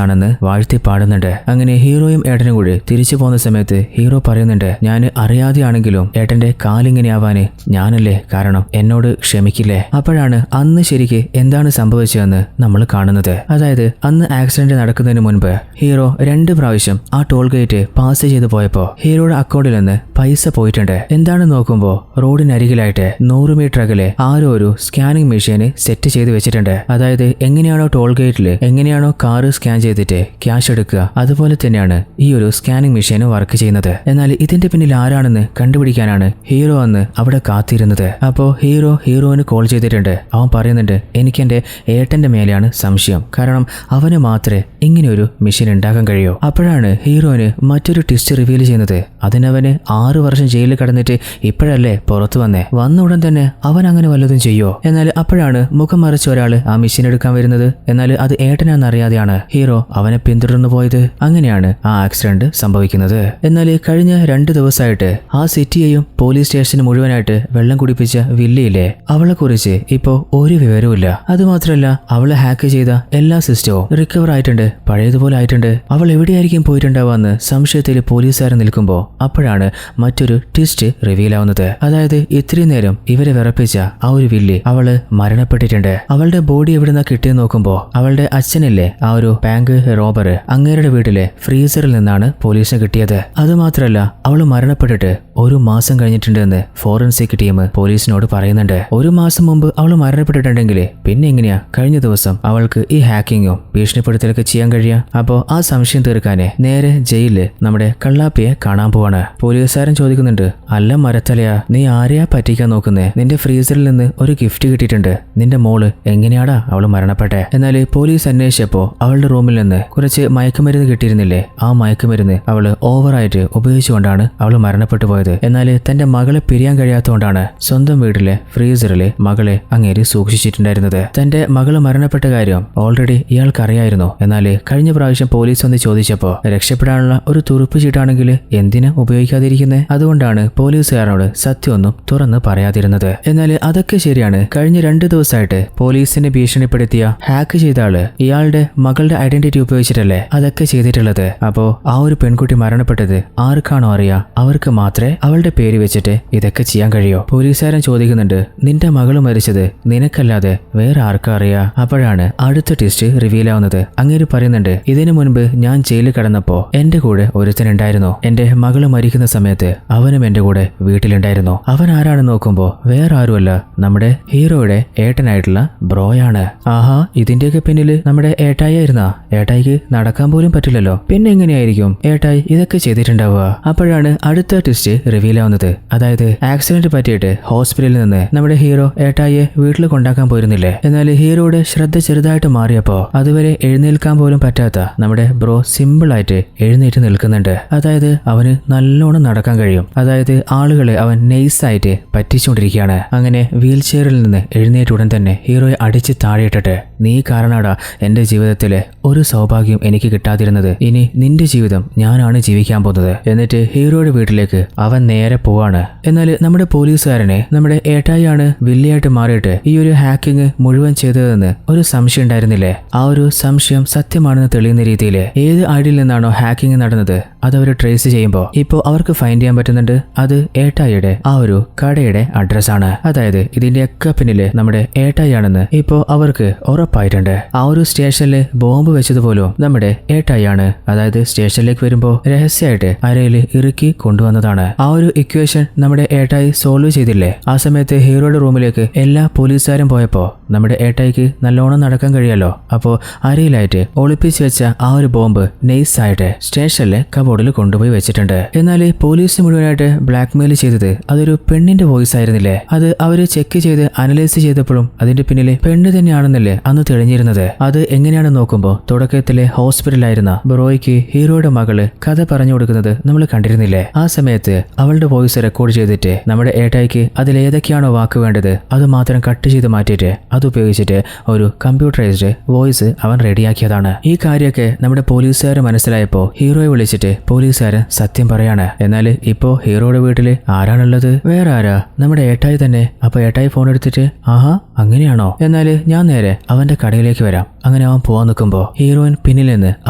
ആണെന്ന് വാഴ്ത്തി പാടുന്നുണ്ട്. അങ്ങനെ ഹീറോയും ഏട്ടനും കൂടി തിരിച്ചു പോകുന്ന സമയത്ത് ഹീറോ പറയുന്നുണ്ട്, ഞാൻ അറിയാതെയാണെങ്കിലും ഏട്ടന്റെ കാലിങ്ങനെയാവാന് ഞാനല്ലേ കാരണം, എന്നോട് ക്ഷമിക്കില്ലേ? അപ്പോഴാണ് അന്ന് ശരിക്ക് എന്താണ് സംഭവിച്ചതെന്ന് നമ്മൾ കാണുന്നത്. അതായത് അന്ന് ആക്സിഡന്റ് നടക്കുന്നതിന് മുൻപ് ഹീറോ 2 പ്രാവശ്യം ആ ടോൾ ഗേറ്റ് പാസ് ചെയ്ത് പോയപ്പോ ഹീറോയുടെ അക്കൗണ്ടിൽ നിന്ന് പൈസ പോയിട്ടുണ്ട്. എന്താണെന്ന് നോക്കുമ്പോ റോഡിനരികിലായിട്ട് 100 മീറ്റർ അകലെ ആരോ ഒരു സ്കാനിങ് മെഷീന് സെറ്റ് ചെയ്ത് വെച്ചിട്ടുണ്ട്. അതായത് എങ്ങനെയാണോ ടോൾ ഗേറ്റിൽ എങ്ങനെയാണോ കാറ് സ്കാൻ ചെയ്തിട്ട് ക്യാഷ് എടുക്കുക അതുപോലെ തന്നെയാണ് ഈ ഒരു സ്കാനിങ് മെഷീൻ വർക്ക് ചെയ്യുന്നത്. എന്നാൽ ഇതിന്റെ പിന്നിൽ ആരാണെന്ന് കണ്ടുപിടിക്കാനാണ് ഹീറോ അന്ന് അവിടെ കാത്തിരുന്നത്. അപ്പോൾ ഹീറോയിന് കോൾ ചെയ്തിട്ടുണ്ട്. അവൻ പറയുന്നുണ്ട്, എനിക്ക് എന്റെ ഏട്ടന്റെ മേലെയാണ് സംശയം, കാരണം അവന് മാത്രമേ ഇങ്ങനെയൊരു മെഷീൻ ഉണ്ടാക്കാൻ കഴിയൂ. അപ്പോഴാണ് ഹീറോയിന് മറ്റൊരു ട്വിസ്റ്റ് റിവീൽ ചെയ്യുന്നത്. അതിനവന് 6 വർഷം ജയിലിൽ കടന്നിട്ട് ഇപ്പോഴല്ലേ പുറത്തു വന്ന ഉടൻ തന്നെ അവൻ അങ്ങനെ വല്ലതും ചെയ്യോ? എന്നാൽ അപ്പോഴാണ് മുഖം മറിച്ച് ഒരാള് ആ മെഷീൻ എടുക്കാൻ വരുന്നത്. എന്നാൽ അത് ഏട്ടനാണെന്നറിയാതെയാണ് ഹീറോ അവനെ പിന്തുടർന്നു പോയത്. അങ്ങനെയാണ് ആ ആക്സിഡന്റ് സംഭവിക്കുന്നത്. എന്നാൽ കഴിഞ്ഞ 2 ദിവസമായിട്ട് ആ സിറ്റിയെയും പോലീസ് സ്റ്റേഷന് മുഴുവനായിട്ട് വെള്ളം കുടിപ്പിച്ച വില്ലിയില്ലേ, അവളെ കുറിച്ച് ഇപ്പോ ഒരു വിവരവുമില്ല. അതുമാത്രമല്ല അവളെ ഹാക്ക് ചെയ്ത എല്ലാ സിസ്റ്റവും റിക്കവർ ആയിട്ടുണ്ട്, പഴയതുപോലെ ആയിട്ടുണ്ട്. അവൾ എവിടെയായിരിക്കും പോയിട്ടുണ്ടാവാന്ന് സംശയത്തിൽ പോലീസുകാർ നിൽക്കുമ്പോൾ അപ്പോഴാണ് മറ്റൊരു ട്വിസ്റ്റ് റിവീൽ ആവുന്നത്. അതായത് ഇത്രയും നേരം ഇവരെ വിറപ്പിച്ച ആ ഒരു വില്ലി അവള് മരണപ്പെട്ടിട്ടുണ്ട്. അവളുടെ ബോഡി എവിടുന്ന കിട്ടിയെന്ന് നോക്കുമ്പോൾ അവളുടെ അച്ഛനില്ലേ ആ ഒരു ബാങ്ക് റോബർ, അങ്ങേരുടെ വീട്ടിലെ ഫ്രീസറിൽ നിന്നാണ് പോലീസിന് കിട്ടിയത്. അതുമാത്രമല്ല അവള് മരണപ്പെട്ടിട്ട് 1 മാസം കഴിഞ്ഞിട്ടുണ്ട് എന്ന് ഫോറൻസിക് ടീം പോലീസിനോട് പറയുന്നുണ്ട്. 1 മാസം മുമ്പ് അവൾ മരണപ്പെട്ടിട്ടുണ്ടെങ്കിൽ പിന്നെ എങ്ങനെയാ കഴിഞ്ഞ ദിവസം അവൾക്ക് ഈ ഹാക്കിങ്ങും ഭീഷണിപ്പെടുത്തലൊക്കെ ചെയ്യാൻ കഴിയാ? അപ്പോ ആ സംശയം തീർക്കാനേ നേരെ ജയിലില് നമ്മുടെ കള്ളാപ്പിയെ കാണാൻ പോവാണ്. പോലീസുകാരൻ ചോദിക്കുന്നുണ്ട്, അല്ല മരത്തലയാ, നീ ആരെയാ പറ്റിക്കാൻ നോക്കുന്നേ? നിന്റെ ഫ്രീസറിൽ നിന്ന് ഒരു ഗിഫ്റ്റ് കിട്ടിയിട്ടുണ്ട്. നിന്റെ മോള് എങ്ങനെയാടാ അവള് മരണപ്പെട്ടെ? എന്നാൽ പോലീസ് അന്വേഷിച്ചപ്പോ അവളുടെ റൂമിൽ നിന്ന് കുറച്ച് മയക്കുമരുന്ന് കിട്ടിയിരുന്നില്ലേ? ആ മയക്കുമരുന്ന് അവള് ഓവറായിട്ട് ഉപയോഗിച്ചുകൊണ്ടാണ് അവള് മരണപ്പെട്ടു പോയത്. എന്നാൽ തന്റെ മകളെ പിരിയാൻ കഴിയാത്തതുകൊണ്ടാണ് സ്വന്തം വീട്ടിലെ ഫ്രീസറിലെ മകളെ അങ്ങേര് സൂക്ഷിച്ചിട്ടുണ്ടായിരുന്നത്. തന്റെ മകള് മരണപ്പെട്ട കാര്യം ഓൾറെഡി ഇയാൾക്കറിയായിരുന്നു. എന്നാൽ കഴിഞ്ഞ പ്രാവശ്യം പോലീസ് വന്ന് ചോദിച്ചപ്പോ രക്ഷപ്പെടാനുള്ള ഒരു തുറുപ്പ് ചീട്ടാണെങ്കിൽ എന്തിനു ഉപയോഗിക്കാതിരിക്കുന്നത്? അതുകൊണ്ടാണ് പോലീസുകാരനോട് സത്യമൊന്നും തുറന്ന് പറയാതിരുന്നത്. എന്നാൽ അതൊക്കെ ശരിയാണ്. കഴിഞ്ഞ 2 ദിവസമായിട്ട് പോലീസിനെ ഭീഷണിപ്പെടുത്തിയ ഹാക്ക് ചെയ്ത ആള് ഇയാളുടെ മകളുടെ ഐഡന്റിറ്റി ഉപയോഗിച്ചിട്ടല്ലേ അതൊക്കെ ചെയ്തിട്ടുള്ളത്. അപ്പോ ആ ഒരു പെൺകുട്ടി മരണപ്പെട്ടത് ആർക്കാണോ അറിയാ, അവർക്ക് മാത്രമേ അവളുടെ പേര് വെച്ചിട്ട് ഇതൊക്കെ ചെയ്യാൻ കഴിയോ? പോലീസുകാരൻ ചോദിക്കുന്നുണ്ട്, നിന്റെ മകള് മരിച്ചത് നിനക്കല്ലാതെ വേറെ ആർക്കാ അറിയാ? അപ്പോഴാണ് അടുത്ത ട്വിസ്റ്റ് റിവീൽ ആവുന്നത്. അങ്ങേര് പറയുന്നുണ്ട്, ഇതിനു മുൻപ് ഞാൻ ജയിലിൽ കടന്നപ്പോ എന്റെ കൂടെ ഒരുത്തനുണ്ടായിരുന്നു. എന്റെ മകള് മരിക്കുന്ന സമയത്ത് അവനും എന്റെ കൂടെ വീട്ടിലുണ്ടായിരുന്നു. അവൻ ആരാണെന്ന് നോക്കുമ്പോ വേറെ ആരുമല്ല, നമ്മുടെ ഹീറോയുടെ ഏട്ടനായിട്ടുള്ള ബ്രോയാണ്. ആഹാ, ഇതിന്റെയൊക്കെ പിന്നില് നമ്മുടെ ഏട്ടായിരുന്നാ? ഏട്ടായിക്ക് നടക്കാൻ പോലും പറ്റില്ലല്ലോ, പിന്നെ എങ്ങനെയായിരിക്കും ഏട്ടായി ഇതൊക്കെ ചെയ്തിട്ടുണ്ടാവുക? അപ്പോഴാണ് അടുത്ത ട്വിസ്റ്റ് റിവീൽ ആവുന്നത്. അതായത് ആക്സിഡന്റ് പറ്റിയിട്ട് ഹോസ്പിറ്റലിൽ നിന്ന് നമ്മുടെ ഹീറോ ഏട്ടായിയെ വീട്ടിൽ കൊണ്ടാക്കാൻ പോയിരുന്നില്ലേ? എന്നാൽ ഹീറോയുടെ ശ്രദ്ധ ചെറുതായിട്ട് മാറിയപ്പോ അതുവരെ എഴുന്നേൽക്കാൻ പോലും പറ്റാത്ത നമ്മുടെ ബ്രോ സിമ്പിൾ ആയിട്ട് എഴുന്നേറ്റ് നിൽക്കുന്നുണ്ട്. അതായത് അവന് നല്ലോണം നടക്കാൻ കഴിയും. അതായത് ആളുകളെ അവൻ നൈസായിട്ട് പറ്റിച്ചുകൊണ്ടിരിക്കുകയാണ്. അങ്ങനെ വീൽ ചെയറിൽ നിന്ന് എഴുന്നേറ്റ് ഉടൻ തന്നെ ഹീറോയെ അടിച്ച് താഴെയിട്ടിട്ട്, നീ കാരണാടാ എന്റെ ജീവിതത്തിലെ ഒരു സൗഭാഗ്യം എനിക്ക് കിട്ടാതിരുന്നത്. ഇനി നിന്റെ ജീവിതം ഞാനാണ് ജീവിക്കാൻ പോകുന്നത്. എന്നിട്ട് ഹീറോയുടെ വീട്ടിലേക്ക് അവൻ നേരെ പോവാണ്. എന്നാൽ നമ്മുടെ പോലീസുകാരനെ നമ്മുടെ ഏട്ടായിയാണ് വില്ലിയായിട്ട് മാറിയിട്ട് ഈ ഒരു ഹാക്കിങ് മുഴുവൻ ചെയ്തതെന്ന് ഒരു സംശയം ഉണ്ടായിരുന്നില്ലേ? ആ ഒരു സംശയം സത്യമാണെന്ന് തെളിയുന്ന രീതിയിൽ ഏത് ഐഡിയിൽ നിന്നാണോ ഹാക്കിങ് നടന്നത് അതവർ ട്രേസ് ചെയ്യുമ്പോൾ ഇപ്പോൾ അവർക്ക് ഫൈൻഡ് ചെയ്യാൻ പറ്റുന്നുണ്ട്. അത് ഏട്ടായിയുടെ ആ ഒരു കടയുടെ അഡ്രസ്സാണ്. അതായത് ഇതിന്റെയൊക്കെ പിന്നില് നമ്മുടെ ഏട്ടായിയാണെന്ന് ഇപ്പോൾ അവർക്ക് ഉറപ്പായിട്ടുണ്ട്. ആ ഒരു സ്റ്റേഷനിൽ ബോംബ് വെച്ചതുപോലും നമ്മുടെ ഏട്ടായിയാണ്. അതായത് സ്റ്റേഷനിലേക്ക് വരുമ്പോൾ രഹസ്യമായിട്ട് അരയിൽ ഇറുക്കി കൊണ്ടുവന്നതാണ്. ആ ഒരു ഇക്വേഷൻ നമ്മുടെ ഏട്ടായി സോൾവ് ചെയ്തില്ലേ? ആ സമയത്ത് ഹീറോയുടെ റൂമിലേക്ക് എല്ലാ പോലീസുകാരും പോയപ്പോ നമ്മുടെ ഏട്ടായിക്ക് നല്ലോണം നടക്കാൻ കഴിയാലോ. അപ്പോൾ അരയിലായിട്ട് ഒളിപ്പിച്ച് വെച്ച ആ ഒരു ബോംബ് നൈസായിട്ട് സ്റ്റേഷനിലെ കബോർഡിൽ കൊണ്ടുപോയി വെച്ചിട്ടുണ്ട്. എന്നാൽ പോലീസ് മുഴുവനായിട്ട് ബ്ലാക്ക്മെയിൽ ചെയ്തത് അതൊരു പെണ്ണിന്റെ വോയിസ് ആയിരുന്നില്ലേ? അത് അവര് ചെക്ക് ചെയ്ത് അനലൈസ് ചെയ്തപ്പോഴും അതിന്റെ പിന്നിലെ പെണ്ണ് തന്നെയാണെന്നല്ലേ അന്ന് തെളിഞ്ഞിരുന്നത്. അത് എങ്ങനെയാണെന്ന് നോക്കുമ്പോൾ തുടക്കത്തിലെ ഹോസ്പിറ്റലായിരുന്ന ബ്രോയ്ക്ക് ഹീറോയുടെ മകള് കഥ പറഞ്ഞു കൊടുക്കുന്നത് നമ്മൾ കണ്ടിരുന്നില്ലേ? ആ സമയത്ത് അവളുടെ വോയിസ് റെക്കോർഡ് ചെയ്തിട്ട് നമ്മുടെ ഏട്ടായിക്ക് അതിലേതൊക്കെയാണോ വാക്ക് വേണ്ടത് അത് മാത്രം കട്ട് ചെയ്ത് മാറ്റിയിട്ട് അതുപയോഗിച്ചിട്ട് ഒരു കമ്പ്യൂട്ടറൈസ്ഡ് വോയിസ് അവൻ റെഡിയാക്കിയതാണ്. ഈ കാര്യമൊക്കെ നമ്മുടെ പോലീസുകാർ മനസ്സിലായപ്പോ ഹീറോയെ വിളിച്ചിട്ട് പോലീസുകാരൻ സത്യം പറയാണ്. എന്നാൽ ഇപ്പോ ഹീറോയുടെ വീട്ടില് ആരാണുള്ളത്? വേറെ ആരാ? നമ്മുടെ ഏട്ടായി തന്നെ. അപ്പൊ ഏട്ടായി ഫോൺ എടുത്തിട്ട്, ആഹാ അങ്ങനെയാണോ? എന്നാല് ഞാൻ നേരെ അവന്റെ കടയിലേക്ക് വരാം. അങ്ങനെ അവൻ പോവാൻ നിൽക്കുമ്പോ ഹീറോയിൻ പിന്നിൽ നിന്ന്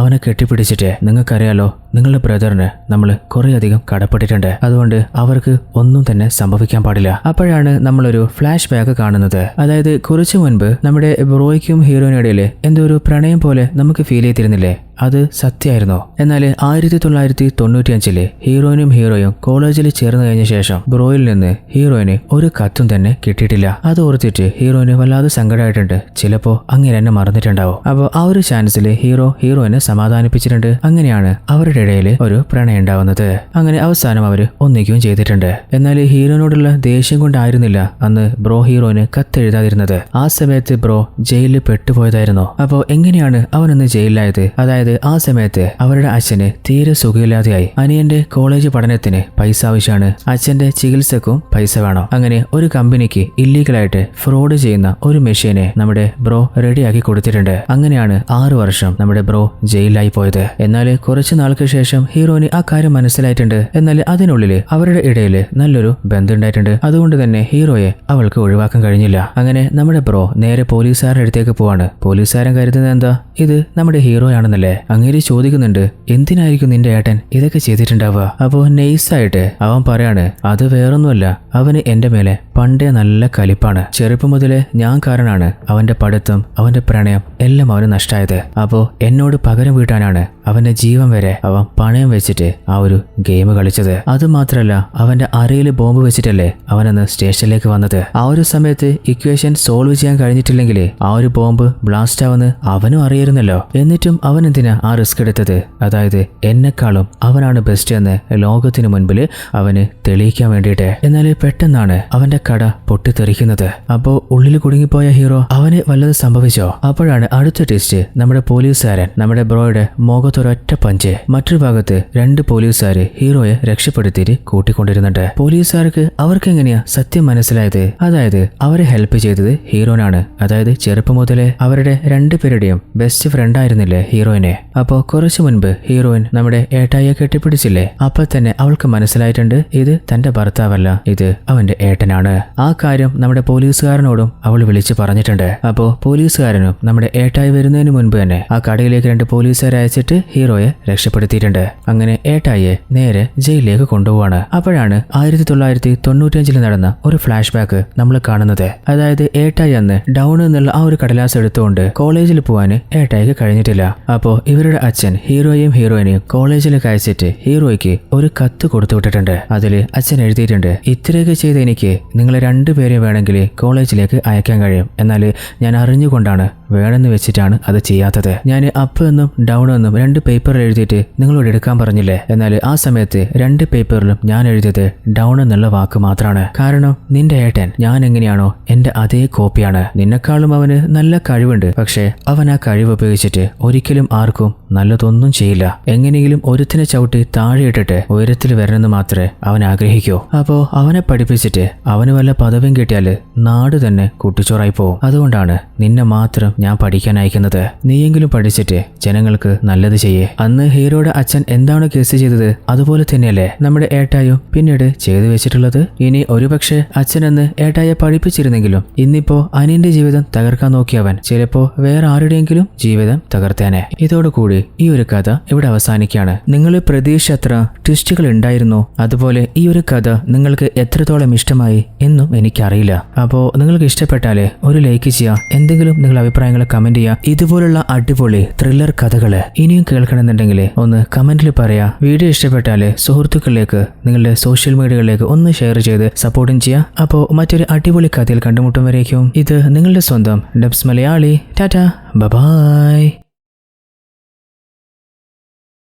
അവനെ കെട്ടിപ്പിടിച്ചിട്ട്, നിങ്ങൾക്കറിയാലോ നിങ്ങളുടെ ബ്രദറിന് നമ്മൾ കുറേയധികം കടപ്പെട്ടിട്ടുണ്ട്, അതുകൊണ്ട് അവർക്ക് ഒന്നും തന്നെ സംഭവിക്കാൻ പാടില്ല. അപ്പോഴാണ് നമ്മളൊരു ഫ്ലാഷ് ബാക്ക് കാണുന്നത്. അതായത് കുറച്ചു മുൻപ് നമ്മുടെ ബ്രോയ്ക്കും ഹീറോയിനിടയിൽ എന്തോ ഒരു പ്രണയം പോലെ നമുക്ക് ഫീൽ ചെയ്തിരുന്നില്ലേ? അത് സത്യമായിരുന്നു. എന്നാൽ 1995 ഹീറോയിനും ഹീറോയും കോളേജിൽ ചേർന്ന് കഴിഞ്ഞ ശേഷം ബ്രോയിൽ നിന്ന് ഹീറോയിന് ഒരു കത്തും തന്നെ കിട്ടിയിട്ടില്ല. അത് ഓർത്തിട്ട് ഹീറോയിന് വല്ലാതെ സങ്കടമായിട്ടുണ്ട്. ചിലപ്പോ അങ്ങനെ എന്നെ മറന്നിട്ടുണ്ടാവും. അപ്പോൾ ആ ഒരു ചാൻസിൽ ഹീറോയിനെ സമാധാനിപ്പിച്ചിട്ടുണ്ട്. അങ്ങനെയാണ് അവരുടെ ഇടയിൽ ഒരു പ്രണയം ഉണ്ടാവുന്നത്. അങ്ങനെ അവസാനം അവര് ഒന്നിക്കുകയും ചെയ്തിട്ടുണ്ട്. എന്നാൽ ഹീറോയിനോടുള്ള ദേഷ്യം കൊണ്ടായിരുന്നില്ല അന്ന് ബ്രോ ഹീറോയിന് കത്തെഴുതാതിരുന്നത്. ആ സമയത്ത് ബ്രോ ജയിലിൽ പെട്ടുപോയതായിരുന്നു. അപ്പോൾ എങ്ങനെയാണ് അവനൊന്ന് ജയിലിലായത്? അതായത് ആ സമയത്ത് അവരുടെ അച്ഛന് തീരെ സുഖമില്ലാതെയായി. അനിയന്റെ കോളേജ് പഠനത്തിന് പൈസ ആവശ്യമാണ്, അച്ഛന്റെ ചികിത്സക്കും പൈസ വേണം. അങ്ങനെ ഒരു കമ്പനിക്ക് ഇല്ലീഗലായിട്ട് ഫ്രോഡ് ചെയ്യുന്ന ഒരു മെഷീനെ നമ്മുടെ ബ്രോ റെഡിയാക്കി കൊടുത്തിട്ടുണ്ട്. അങ്ങനെയാണ് 6 വർഷം നമ്മുടെ ബ്രോ ജയിലിലായി പോയത്. എന്നാൽ കുറച്ചു നാൾക്ക് ശേഷം ഹീറോയിന് ആ കാര്യം മനസ്സിലായിട്ടുണ്ട്. എന്നാൽ അതിനുള്ളില് അവരുടെ ഇടയിൽ നല്ലൊരു ബന്ധം ഉണ്ടായിട്ടുണ്ട്. അതുകൊണ്ട് തന്നെ ഹീറോയെ അവൾക്ക് ഒഴിവാക്കാൻ കഴിഞ്ഞില്ല. അങ്ങനെ നമ്മുടെ ബ്രോ നേരെ പോലീസുകാരുടെ അടുത്തേക്ക് പോവാണ്. പോലീസുകാരൻ കരുതുന്നത് എന്താ, ഇത് നമ്മുടെ ഹീറോയാണെന്നല്ലേ? അങ്ങേര് ചോദിക്കുന്നുണ്ട്, എന്തിനായിരിക്കും നിന്റെ ഏട്ടൻ ഇതൊക്കെ ചെയ്തിട്ടുണ്ടാവുക? അപ്പോ നൈസായിട്ട് അവൻ പറയാണ്, അത് വേറൊന്നുമല്ല, അവന് എന്റെ മേലെ പണ്ടേ നല്ല കലിപ്പാണ്. ചെറുപ്പം മുതലേ ഞാൻ കാരണമാണ് അവന്റെ പഠിത്തം, അവന്റെ പ്രണയം എല്ലാം അവന് നഷ്ടമായത്. അപ്പോ എന്നോട് പകരം വീട്ടാനാണ് അവന്റെ ജീവൻ വരെ അവൻ പണയം വെച്ചിട്ട് ആ ഒരു ഗെയിം കളിച്ചത്. അതുമാത്രല്ല, അവന്റെ അരയിൽ ബോംബ് വെച്ചിട്ടല്ലേ അവനന്ന് സ്റ്റേഷനിലേക്ക് വന്നത്. ആ ഒരു സമയത്ത് ഇക്വേഷൻ സോൾവ് ചെയ്യാൻ കഴിഞ്ഞിട്ടില്ലെങ്കിൽ ആ ഒരു ബോംബ് ബ്ലാസ്റ്റ് ആവുമെന്ന് അവനും അറിയായിരുന്നല്ലോ. എന്നിട്ടും അവൻ എന്തിനാ ആ റിസ്ക് എടുത്തത്? അതായത് എന്നെക്കാളും അവനാണ് ബെസ്റ്റ് എന്ന് ലോകത്തിനു മുൻപിൽ അവന് തെളിയിക്കാൻ വേണ്ടിയിട്ട്. എന്നാൽ പെട്ടെന്നാണ് അവന്റെ കട പൊട്ടിത്തെറിക്കുന്നത്. അപ്പോ ഉള്ളിൽ കുടുങ്ങിപ്പോയ ഹീറോ അവന് വല്ലതും സംഭവിച്ചോ? അപ്പോഴാണ് അടുത്ത ട്വിസ്റ്റ്. നമ്മുടെ പോലീസുകാരൻ നമ്മുടെ ബ്രോയുടെ മുഖത്തൊരൊറ്റ പഞ്ച്. മറ്റൊരു ഭാഗത്ത് 2 പോലീസുകാര് ഹീറോയെ രക്ഷപ്പെടുത്തിയിട്ട് കൂട്ടിക്കൊണ്ടിരുന്നുണ്ട്. പോലീസുകാർക്ക് അവർക്ക് എങ്ങനെയാ സത്യം മനസ്സിലായത്? അതായത് അവരെ ഹെൽപ്പ് ചെയ്തത് ഹീറോനാണ്. അതായത് ചെറുപ്പം മുതലേ അവരുടെ 2 പേരുടെയും ബെസ്റ്റ് ഫ്രണ്ട് ആയിരുന്നില്ലേ ഹീറോയിനെ. അപ്പോ കുറച്ചു മുൻപ് ഹീറോയിൻ നമ്മുടെ ഏട്ടായിയെ കെട്ടിപ്പിടിച്ചില്ലേ? അപ്പൊ തന്നെ അവൾക്ക് മനസ്സിലായിട്ടുണ്ട്, ഇത് തന്റെ ഭർത്താവല്ല, ഇത് അവന്റെ ഏട്ടനാണ്. ആ കാര്യം നമ്മുടെ പോലീസുകാരനോടും അവൾ വിളിച്ചു പറഞ്ഞിട്ടുണ്ട്. അപ്പോ പോലീസുകാരനും നമ്മുടെ ഏട്ടായി വരുന്നതിന് മുൻപ് തന്നെ ആ കടയിലേക്ക് 2 പോലീസുകാരെ അയച്ചിട്ട് ഹീറോയെ രക്ഷപ്പെടുത്തിയിട്ടുണ്ട്. അങ്ങനെ ഏട്ടായിയെ നേരെ ജയിലിലേക്ക് കൊണ്ടുപോവാണ്. അപ്പോഴാണ് 1995 നടന്ന ഒരു ഫ്ലാഷ് ബാക്ക് നമ്മൾ കാണുന്നത്. അതായത് ഏട്ടായി അന്ന് ഡൗൺ എന്നുള്ള ആ ഒരു കടലാസ് എടുത്തുകൊണ്ട് കോളേജിൽ പോവാന് ഏട്ടായിക്ക് കഴിഞ്ഞിട്ടില്ല. അപ്പോ ഇവരുടെ അച്ഛൻ ഹീറോയെയും ഹീറോയിനെയും കോളേജിലേക്ക് അയച്ചിട്ട് ഹീറോയ്ക്ക് ഒരു കത്ത് കൊടുത്തു വിട്ടിട്ടുണ്ട്. അതില് അച്ഛൻ എഴുതിയിട്ടുണ്ട്, ഇത്രയൊക്കെ ചെയ്ത് എനിക്ക് നിങ്ങളെ 2 പേരെ വേണമെങ്കിൽ കോളേജിലേക്ക് അയക്കാൻ കഴിയും. എന്നാൽ ഞാൻ അറിഞ്ഞുകൊണ്ടാണ് വേണമെന്ന് വെച്ചിട്ടാണ് അത് ചെയ്യാത്തത്. ഞാൻ അപ്പ് എന്നും ഡൗൺ എന്നും 2 പേപ്പറിൽ എഴുതിയിട്ട് നിങ്ങളോട് എടുക്കാൻ പറഞ്ഞില്ലേ? എന്നാൽ ആ സമയത്ത് 2 പേപ്പറിലും ഞാൻ എഴുതിയത് ഡൗൺ എന്നുള്ള വാക്ക് മാത്രമാണ്. കാരണം നിന്റെ ഏട്ടൻ ഞാൻ എങ്ങനെയാണോ എന്റെ അതേ കോപ്പിയാണ്. നിന്നെക്കാളും അവന് നല്ല കഴിവുണ്ട്. പക്ഷേ അവൻ ആ കഴിവ് ഉപയോഗിച്ചിട്ട് ഒരിക്കലും ആർക്കും നല്ലതൊന്നും ചെയ്യില്ല. എങ്ങനെയെങ്കിലും ഒരുത്തിനെ ചവിട്ടി താഴെയിട്ടിട്ട് ഉയരത്തിൽ വരണമെന്ന് മാത്രമേ അവൻ ആഗ്രഹിക്കൂ. അപ്പോ അവനെ പഠിപ്പിച്ചിട്ട് അവന് വല്ല പദവിയും കിട്ടിയാല് നാട് തന്നെ കുട്ടിച്ചോറായി പോവും. അതുകൊണ്ടാണ് നിന്നെ മാത്രം ഞാൻ പഠിക്കാൻ അയക്കുന്നത്. നീയെങ്കിലും പഠിച്ചിട്ട് ജനങ്ങൾക്ക് നല്ലത് ചെയ്യേ. അന്ന് ഹീറോയുടെ അച്ഛൻ എന്താണോ കേസ് ചെയ്തത് അതുപോലെ തന്നെയല്ലേ നമ്മുടെ ഏട്ടായും പിന്നീട് ചെയ്തു വെച്ചിട്ടുള്ളത്. ഇനി ഒരുപക്ഷെ അച്ഛനെന്ന് ഏട്ടായെ പഠിപ്പിച്ചിരുന്നെങ്കിലും ഇന്നിപ്പോ അനിയന്റെ ജീവിതം തകർക്കാൻ നോക്കിയവൻ ചിലപ്പോ വേറെ ആരുടെയെങ്കിലും ജീവിതം തകർത്തേനെ. ഇതോടുകൂടി ഈ ഒരു കഥ ഇവിടെ അവസാനിക്കുകയാണ്. നിങ്ങൾ പ്രതീക്ഷ എത്ര ട്വിസ്റ്റുകൾ ഉണ്ടായിരുന്നോ? അതുപോലെ ഈ ഒരു കഥ നിങ്ങൾക്ക് എത്രത്തോളം ഇഷ്ടമായി എന്നും എനിക്കറിയില്ല. അപ്പോ നിങ്ങൾക്ക് ഇഷ്ടപ്പെട്ടാലേ ഒരു ലൈക്ക് ചെയ്യുക. എന്തെങ്കിലും നിങ്ങൾ അഭിപ്രായങ്ങൾ കമന്റ് ചെയ്യുക. ഇതുപോലുള്ള അടിപൊളി ത്രില്ലർ കഥകള് ഇനിയും കേൾക്കണമെന്നുണ്ടെങ്കിൽ ഒന്ന് കമന്റിൽ പറയാ. വീഡിയോ ഇഷ്ടപ്പെട്ടാല് സുഹൃത്തുക്കളിലേക്ക് നിങ്ങളുടെ സോഷ്യൽ മീഡിയകളിലേക്ക് ഒന്ന് ഷെയർ ചെയ്ത് സപ്പോർട്ടും ചെയ്യുക. അപ്പോൾ മറ്റൊരു അടിപൊളി കഥയിൽ കണ്ടുമുട്ടും വരേക്കും ഇത് നിങ്ങളുടെ സ്വന്തം ഡബ്സ് മലയാളി. ടാറ്റാ, ബൈ.